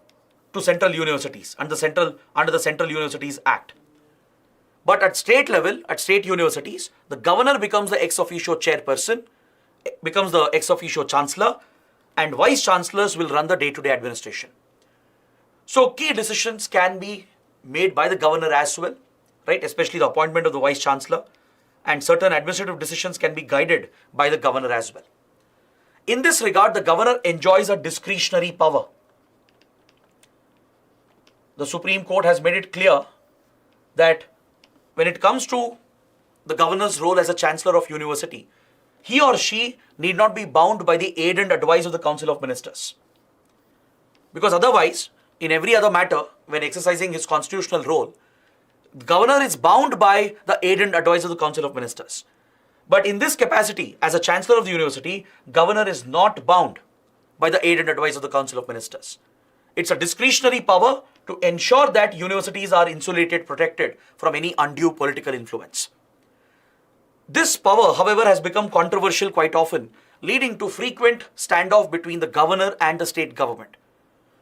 to central universities under the Central Universities Act. But at state level, at state universities, the governor becomes the ex officio chairperson, becomes the ex officio chancellor, and vice chancellors will run the day-to-day administration. So key decisions can be made by the governor as well. right? Especially the appointment of the Vice Chancellor, and certain administrative decisions can be guided by the governor as well. In this regard, the governor enjoys a discretionary power. The Supreme Court has made it clear that when it comes to the governor's role as a chancellor of university, he or she need not be bound by the aid and advice of the Council of Ministers. Because otherwise, in every other matter, when exercising his constitutional role, the governor is bound by the aid and advice of the Council of Ministers. But in this capacity, as a chancellor of the university, governor is not bound by the aid and advice of the Council of Ministers. It's a discretionary power to ensure that universities are insulated, protected from any undue political influence. This power, however, has become controversial quite often, leading to frequent standoff between the governor and the state government.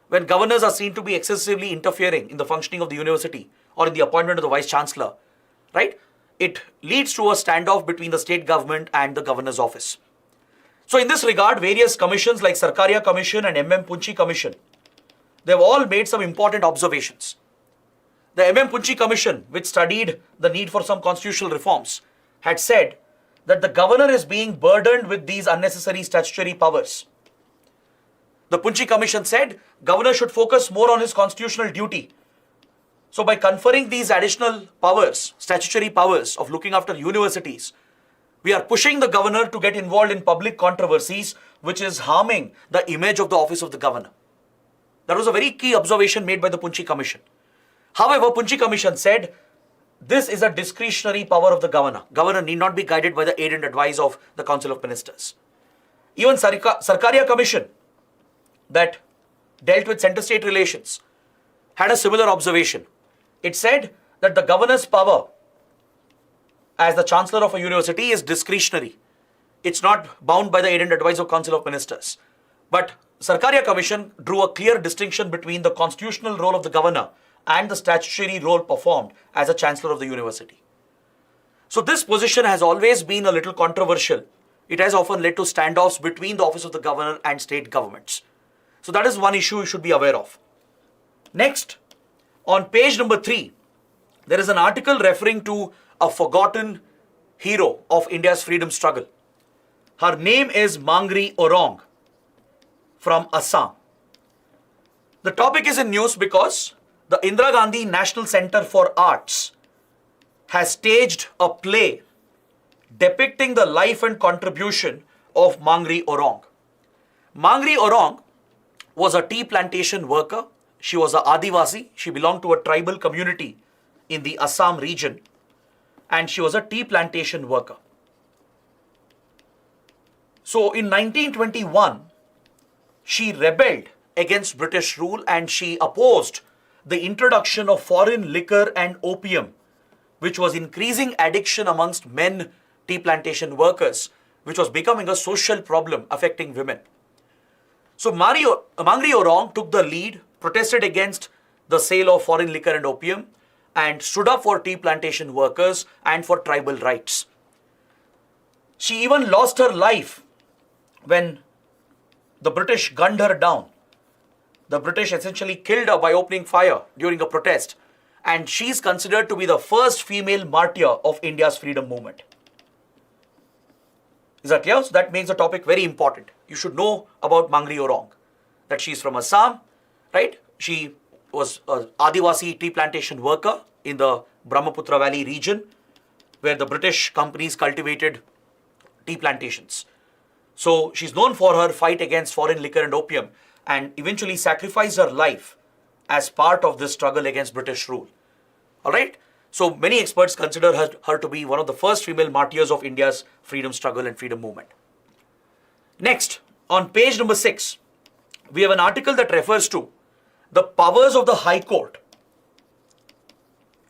When governors are seen to be excessively interfering in the functioning of the university or in the appointment of the vice chancellor, right, it leads to a standoff between the state government and the governor's office. So in this regard, various commissions like Sarkaria Commission and M.M. Punchi Commission, they have all made some important observations. The M.M. Punchi Commission, which studied the need for some constitutional reforms, had said that the governor is being burdened with these unnecessary statutory powers. The Punchi Commission said governor should focus more on his constitutional duty. So by conferring these additional powers, statutory powers of looking after universities, we are pushing the governor to get involved in public controversies, which is harming the image of the office of the governor. That was a very key observation made by the Punchi Commission. However, Punchi Commission said this is a discretionary power of the governor. Governor need not be guided by the aid and advice of the Council of Ministers. Even Sarkaria Commission that dealt with center-state relations had a similar observation. It said that the governor's power as the chancellor of a university is discretionary. It's not bound by the aid and advice of Council of Ministers. But Sarkaria Commission drew a clear distinction between the constitutional role of the governor and the statutory role performed as a chancellor of the university. So this position has always been a little controversial. It has often led to standoffs between the office of the governor and state governments. So that is one issue you should be aware of. Next, on page number 3, there is an article referring to a forgotten hero of India's freedom struggle. Her name is Mangri Orang from Assam. The topic is in news because the Indira Gandhi National Center for Arts has staged a play depicting the life and contribution of Mangri Orang. Mangri Orang was a tea plantation worker. She was a Adivasi. She belonged to a tribal community in the Assam region, and she was a tea plantation worker. So in 1921, she rebelled against British rule and she opposed the introduction of foreign liquor and opium, which was increasing addiction amongst men tea plantation workers, which was becoming a social problem affecting women. So Mangri Orang took the lead, protested against the sale of foreign liquor and opium, and stood up for tea plantation workers and for tribal rights. She even lost her life when the British gunned her down. The British essentially killed her by opening fire during a protest, and she is considered to be the first female martyr of India's freedom movement. Is that clear? So that makes the topic very important. You should know about Mangri Orang, that she is from Assam, right? She was an Adivasi tea plantation worker in the Brahmaputra Valley region, where the British companies cultivated tea plantations. So she's known for her fight against foreign liquor and opium, and eventually sacrificed her life as part of this struggle against British rule. All right? So many experts consider her to be one of the first female martyrs of India's freedom struggle and freedom movement. Next, on page number 6, we have an article that refers to the powers of the High Court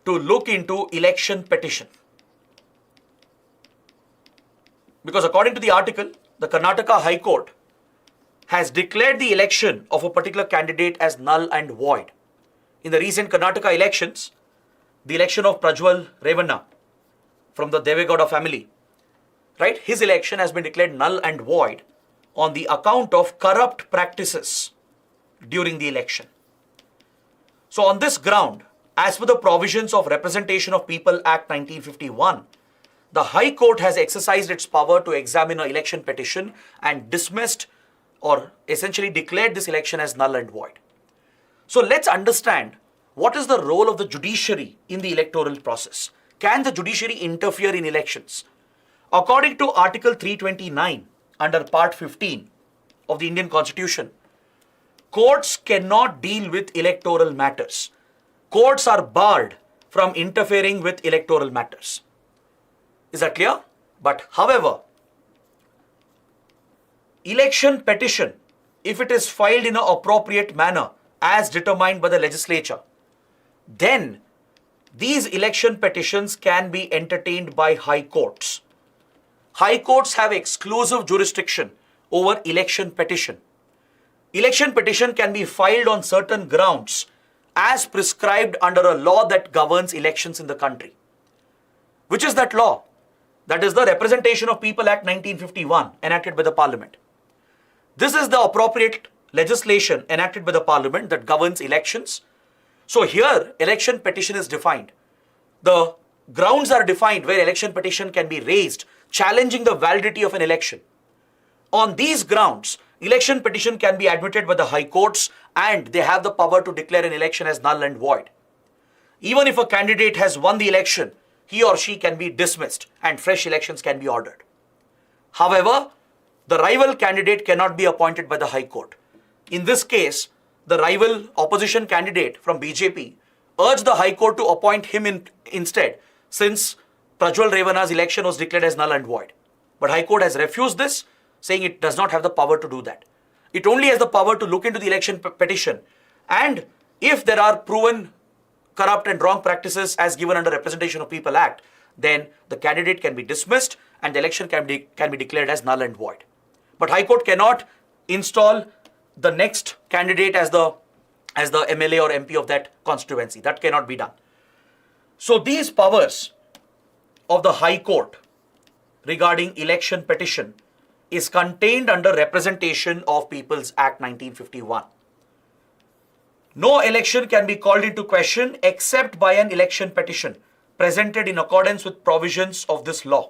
to look into election petition. Because according to the article, the Karnataka High Court has declared the election of a particular candidate as null and void. In the recent Karnataka elections, the election of Prajwal Revanna from the Devegowda family, right? His election has been declared null and void on the account of corrupt practices during the election. So on this ground, as per the provisions of Representation of People Act 1951, the High Court has exercised its power to examine an election petition and dismissed or essentially declared this election as null and void. So let's understand what is the role of the judiciary in the electoral process. Can the judiciary interfere in elections? According to Article 329 under Part 15 of the Indian Constitution, courts cannot deal with electoral matters. Courts are barred from interfering with electoral matters. Is that clear? But however, election petition, if it is filed in an appropriate manner as determined by the legislature, then these election petitions can be entertained by high courts. High courts have exclusive jurisdiction over election petition. Election petition can be filed on certain grounds as prescribed under a law that governs elections in the country. Which is that law? That is the Representation of People Act 1951 enacted by the Parliament. This is the appropriate legislation enacted by the Parliament that governs elections. So here, election petition is defined. The grounds are defined where election petition can be raised, challenging the validity of an election. On these grounds, election petition can be admitted by the high courts and they have the power to declare an election as null and void. Even if a candidate has won the election, he or she can be dismissed and fresh elections can be ordered. However, the rival candidate cannot be appointed by the High Court. In this case, the rival opposition candidate from BJP urged the High Court to appoint him instead, since Prajwal Revana's election was declared as null and void. But High Court has refused this, saying it does not have the power to do that. It only has the power to look into the election petition, and if there are proven corrupt and wrong practices as given under Representation of People Act, then the candidate can be dismissed and the election can be declared as null and void. But High Court cannot install the next candidate as the MLA or MP of that constituency. That cannot be done. So these powers of the High Court regarding election petition is contained under Representation of People's Act 1951. No election can be called into question except by an election petition presented in accordance with provisions of this law.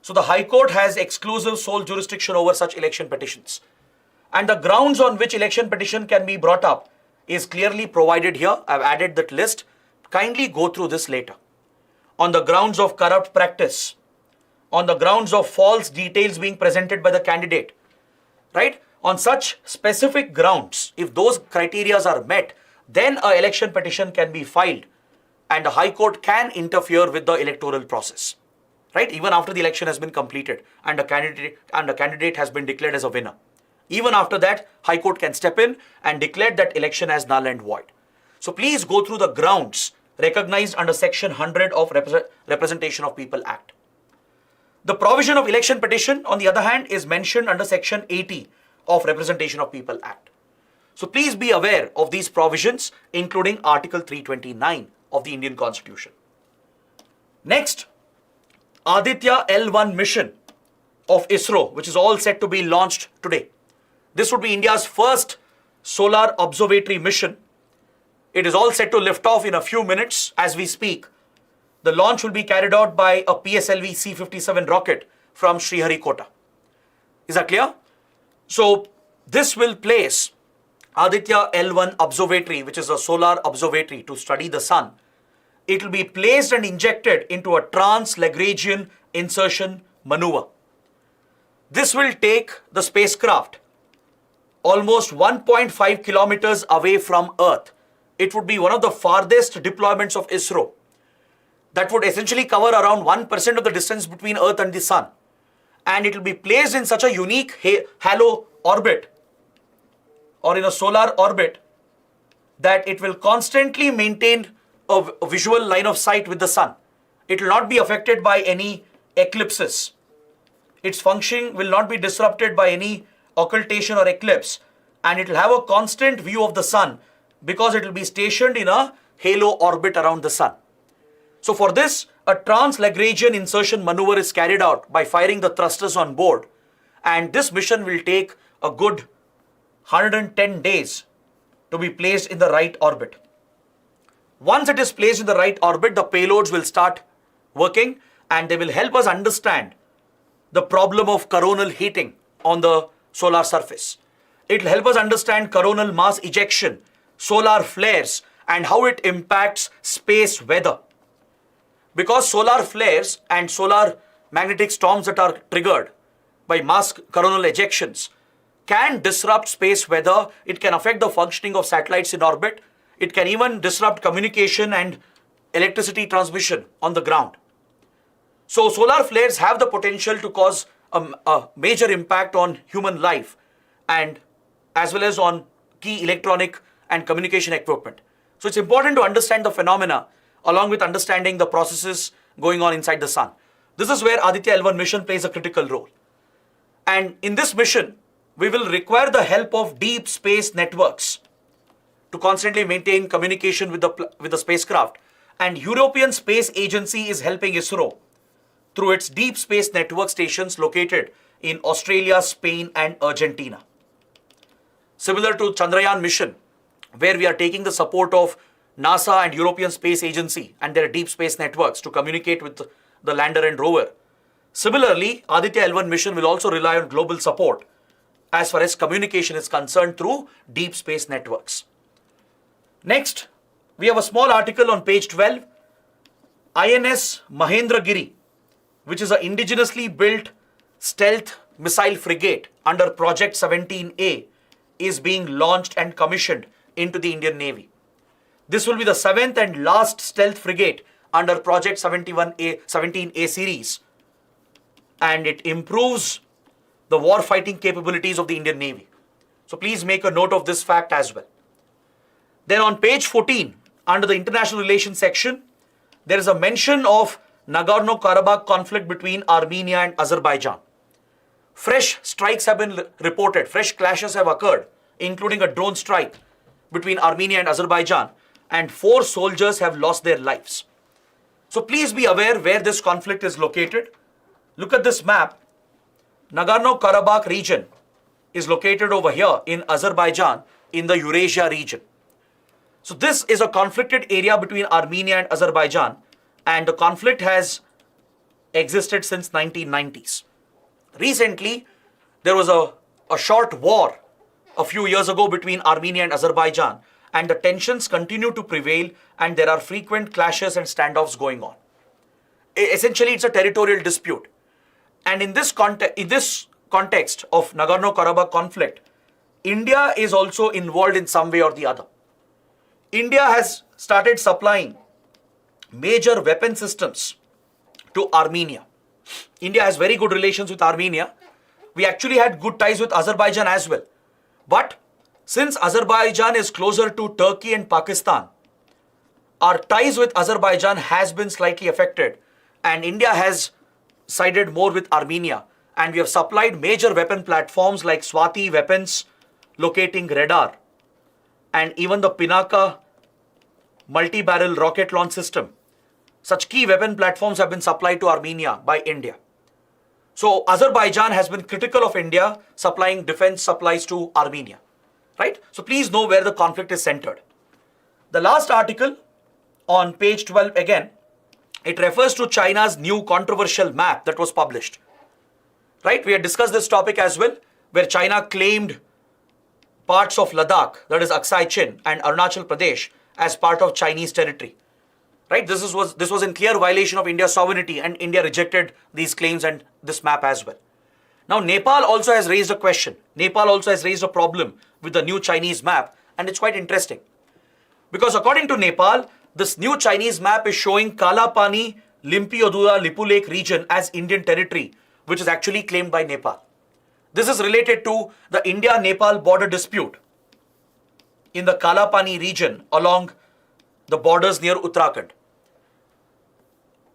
So the High Court has exclusive sole jurisdiction over such election petitions. And the grounds on which election petition can be brought up is clearly provided here. I've added that list. Kindly go through this later. On the grounds of corrupt practice, on the grounds of false details being presented by the candidate, right? On such specific grounds, if those criteria are met, then an election petition can be filed and the High Court can interfere with the electoral process, right? Even after the election has been completed and the candidate has been declared as a winner. Even after that, High Court can step in and declare that election as null and void. So please go through the grounds recognized under Section 100 of Representation of People Act. The provision of election petition, on the other hand, is mentioned under Section 80 of Representation of People Act. So please be aware of these provisions, including Article 329 of the Indian Constitution. Next, Aditya L1 mission of ISRO, which is all set to be launched today. This would be India's first solar observatory mission. It is all set to lift off in a few minutes as we speak. The launch will be carried out by a PSLV C-57 rocket from Sriharikota. Is that clear? So this will place Aditya L1 observatory, which is a solar observatory to study the sun. It will be placed and injected into a trans-Lagrangian insertion maneuver. This will take the spacecraft almost 1.5 kilometers away from Earth. It would be one of the farthest deployments of ISRO. That would essentially cover around 1% of the distance between Earth and the Sun. And it will be placed in such a unique halo orbit or in a solar orbit that it will constantly maintain a visual line of sight with the Sun. It will not be affected by any eclipses. Its functioning will not be disrupted by any occultation or eclipse. And it will have a constant view of the Sun because it will be stationed in a halo orbit around the Sun. So for this, a trans-Lagrangian insertion maneuver is carried out by firing the thrusters on board. And this mission will take a good 110 days to be placed in the right orbit. Once it is placed in the right orbit, the payloads will start working and they will help us understand the problem of coronal heating on the solar surface. It will help us understand coronal mass ejection, solar flares, and how it impacts space weather. Because solar flares and solar magnetic storms that are triggered by mass coronal ejections can disrupt space weather. It can affect the functioning of satellites in orbit. It can even disrupt communication and electricity transmission on the ground. So solar flares have the potential to cause a major impact on human life and as well as on key electronic and communication equipment. So it's important to understand the phenomena along with understanding the processes going on inside the sun. This is where Aditya L1 mission plays a critical role. And in this mission, we will require the help of deep space networks to constantly maintain communication with the spacecraft. And European Space Agency is helping ISRO through its deep space network stations located in Australia, Spain, and Argentina. Similar to Chandrayaan mission, where we are taking the support of NASA and European Space Agency and their deep space networks to communicate with the lander and rover. Similarly, Aditya L1 mission will also rely on global support as far as communication is concerned through deep space networks. Next, we have a small article on page 12. INS Mahendragiri, which is an indigenously built stealth missile frigate under Project 17A, is being launched and commissioned into the Indian Navy. This will be the 7th and last stealth frigate under Project 17A series, and it improves the war fighting capabilities of the Indian Navy. So please make a note of this fact as well. Then on page 14, under the international relations section, there is a mention of Nagorno-Karabakh conflict between Armenia and Azerbaijan. Fresh strikes have been reported, fresh clashes have occurred, including a drone strike between Armenia and Azerbaijan, and 4 soldiers have lost their lives. So please be aware where this conflict is located. Look at this map. Nagorno-Karabakh region is located over here in Azerbaijan in the Eurasia region. So this is a conflicted area between Armenia and Azerbaijan, and the conflict has existed since 1990s. Recently, there was a short war a few years ago between Armenia and Azerbaijan, and the tensions continue to prevail and there are frequent clashes and standoffs going on. Essentially, it's a territorial dispute. And in this context of Nagorno-Karabakh conflict, India is also involved in some way or the other. India has started supplying major weapon systems to Armenia. India has very good relations with Armenia. We actually had good ties with Azerbaijan as well. But since Azerbaijan is closer to Turkey and Pakistan, our ties with Azerbaijan has been slightly affected, and India has sided more with Armenia, and we have supplied major weapon platforms like Swati weapons, locating radar, and even the Pinaka multi-barrel rocket launch system. Such key weapon platforms have been supplied to Armenia by India. So Azerbaijan has been critical of India supplying defense supplies to Armenia, right? So please know where the conflict is centered. The last article on page 12 again, it refers to China's new controversial map that was published, right? We had discussed this topic as well, where China claimed parts of Ladakh, that is Aksai Chin and Arunachal Pradesh, as part of Chinese territory. Right? This was in clear violation of India's sovereignty, and India rejected these claims and this map as well. Now, Nepal also has raised a question. Nepal also has raised a problem with the new Chinese map, and it's quite interesting. Because according to Nepal, this new Chinese map is showing Kalapani-Limpiyadhura Lipu Lake region as Indian territory, which is actually claimed by Nepal. This is related to the India-Nepal border dispute in the Kalapani region along the borders near Uttarakhand.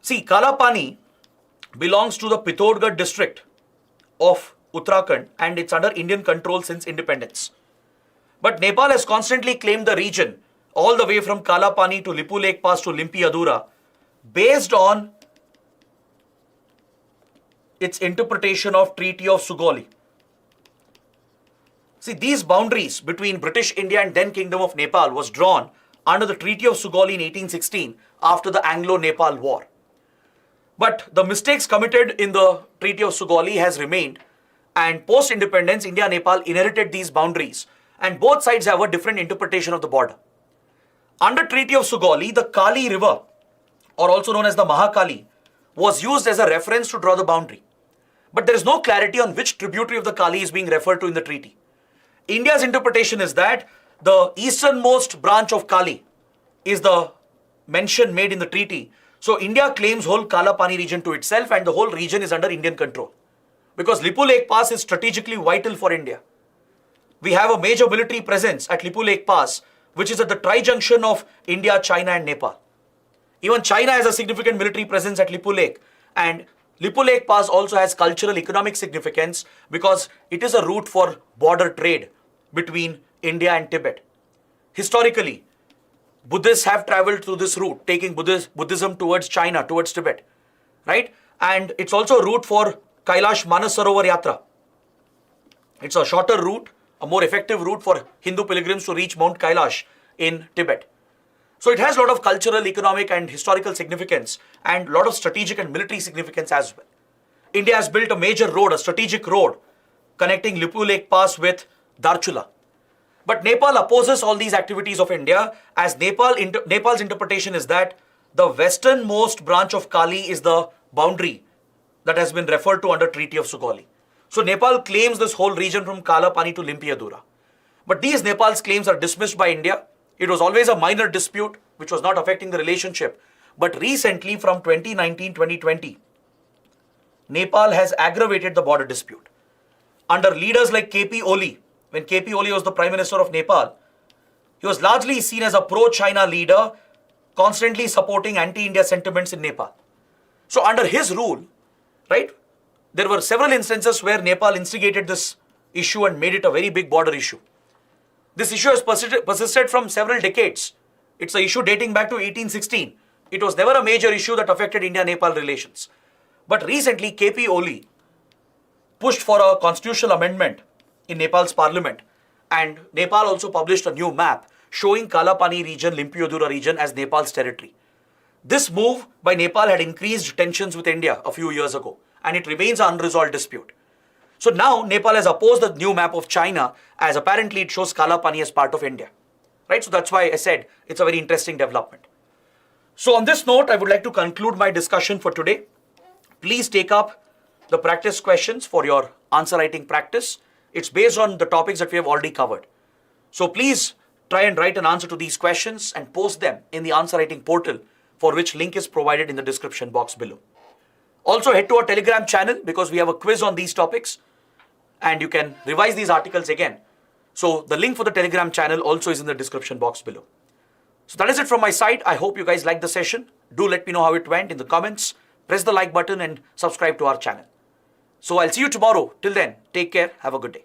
See, Kalapani belongs to the Pithoragarh district of Uttarakhand, and it's under Indian control since independence. But Nepal has constantly claimed the region all the way from Kalapani to Lipu Lake Pass to Limpiyadhura based on its interpretation of Treaty of Sugauli. See, these boundaries between British India and then Kingdom of Nepal was drawn under the Treaty of Sugauli in 1816 after the Anglo-Nepal War. But the mistakes committed in the Treaty of Sugauli has remained, and post-independence, India and Nepal inherited these boundaries, and both sides have a different interpretation of the border. Under Treaty of Sugauli, the Kali River, or also known as the Mahakali, was used as a reference to draw the boundary. But there is no clarity on which tributary of the Kali is being referred to in the treaty. India's interpretation is that the easternmost branch of Kali is the mention made in the treaty. So India claims whole Kalapani region to itself, and the whole region is under Indian control. Because Lipu Lake Pass is strategically vital for India. We have a major military presence at Lipu Lake Pass, which is at the tri-junction of India, China and Nepal. Even China has a significant military presence at Lipu Lake, and Lipu Lake Pass also has cultural economic significance because it is a route for border trade between India and Tibet. Historically, Buddhists have traveled through this route, taking Buddhism towards China, towards Tibet, right? And it's also a route for Kailash Manasarovar Yatra. It's a shorter route, a more effective route for Hindu pilgrims to reach Mount Kailash in Tibet. So it has a lot of cultural, economic and historical significance, and a lot of strategic and military significance as well. India has built a major road, a strategic road, connecting Lipu Lake Pass with Darchula. But Nepal opposes all these activities of India, as Nepal's interpretation is that the westernmost branch of Kali is the boundary that has been referred to under Treaty of Sugauli. So Nepal claims this whole region from Kalapani to Limpiyadhura. But these Nepal's claims are dismissed by India. It was always a minor dispute which was not affecting the relationship. But recently, from 2019-2020, Nepal has aggravated the border dispute. Under leaders like KP Oli, when KP Oli was the Prime Minister of Nepal, he was largely seen as a pro-China leader, constantly supporting anti-India sentiments in Nepal. So under his rule, right, there were several instances where Nepal instigated this issue and made it a very big border issue. This issue has persisted from several decades. It's an issue dating back to 1816. It was never a major issue that affected India-Nepal relations. But recently, KP Oli pushed for a constitutional amendment in Nepal's parliament, and Nepal also published a new map showing Kalapani region, Limpiyadhura region as Nepal's territory. This move by Nepal had increased tensions with India a few years ago, and it remains an unresolved dispute. So now Nepal has opposed the new map of China, as apparently it shows Kalapani as part of India. Right? So that's why I said it's a very interesting development. So on this note, I would like to conclude my discussion for today. Please take up the practice questions for your answer writing practice. It's based on the topics that we have already covered. So please try and write an answer to these questions and post them in the answer writing portal, for which link is provided in the description box below. Also head to our Telegram channel because we have a quiz on these topics and you can revise these articles again. So the link for the Telegram channel also is in the description box below. So that is it from my side. I hope you guys liked the session. Do let me know how it went in the comments. Press the like button and subscribe to our channel. So I'll see you tomorrow. Till then, take care. Have a good day.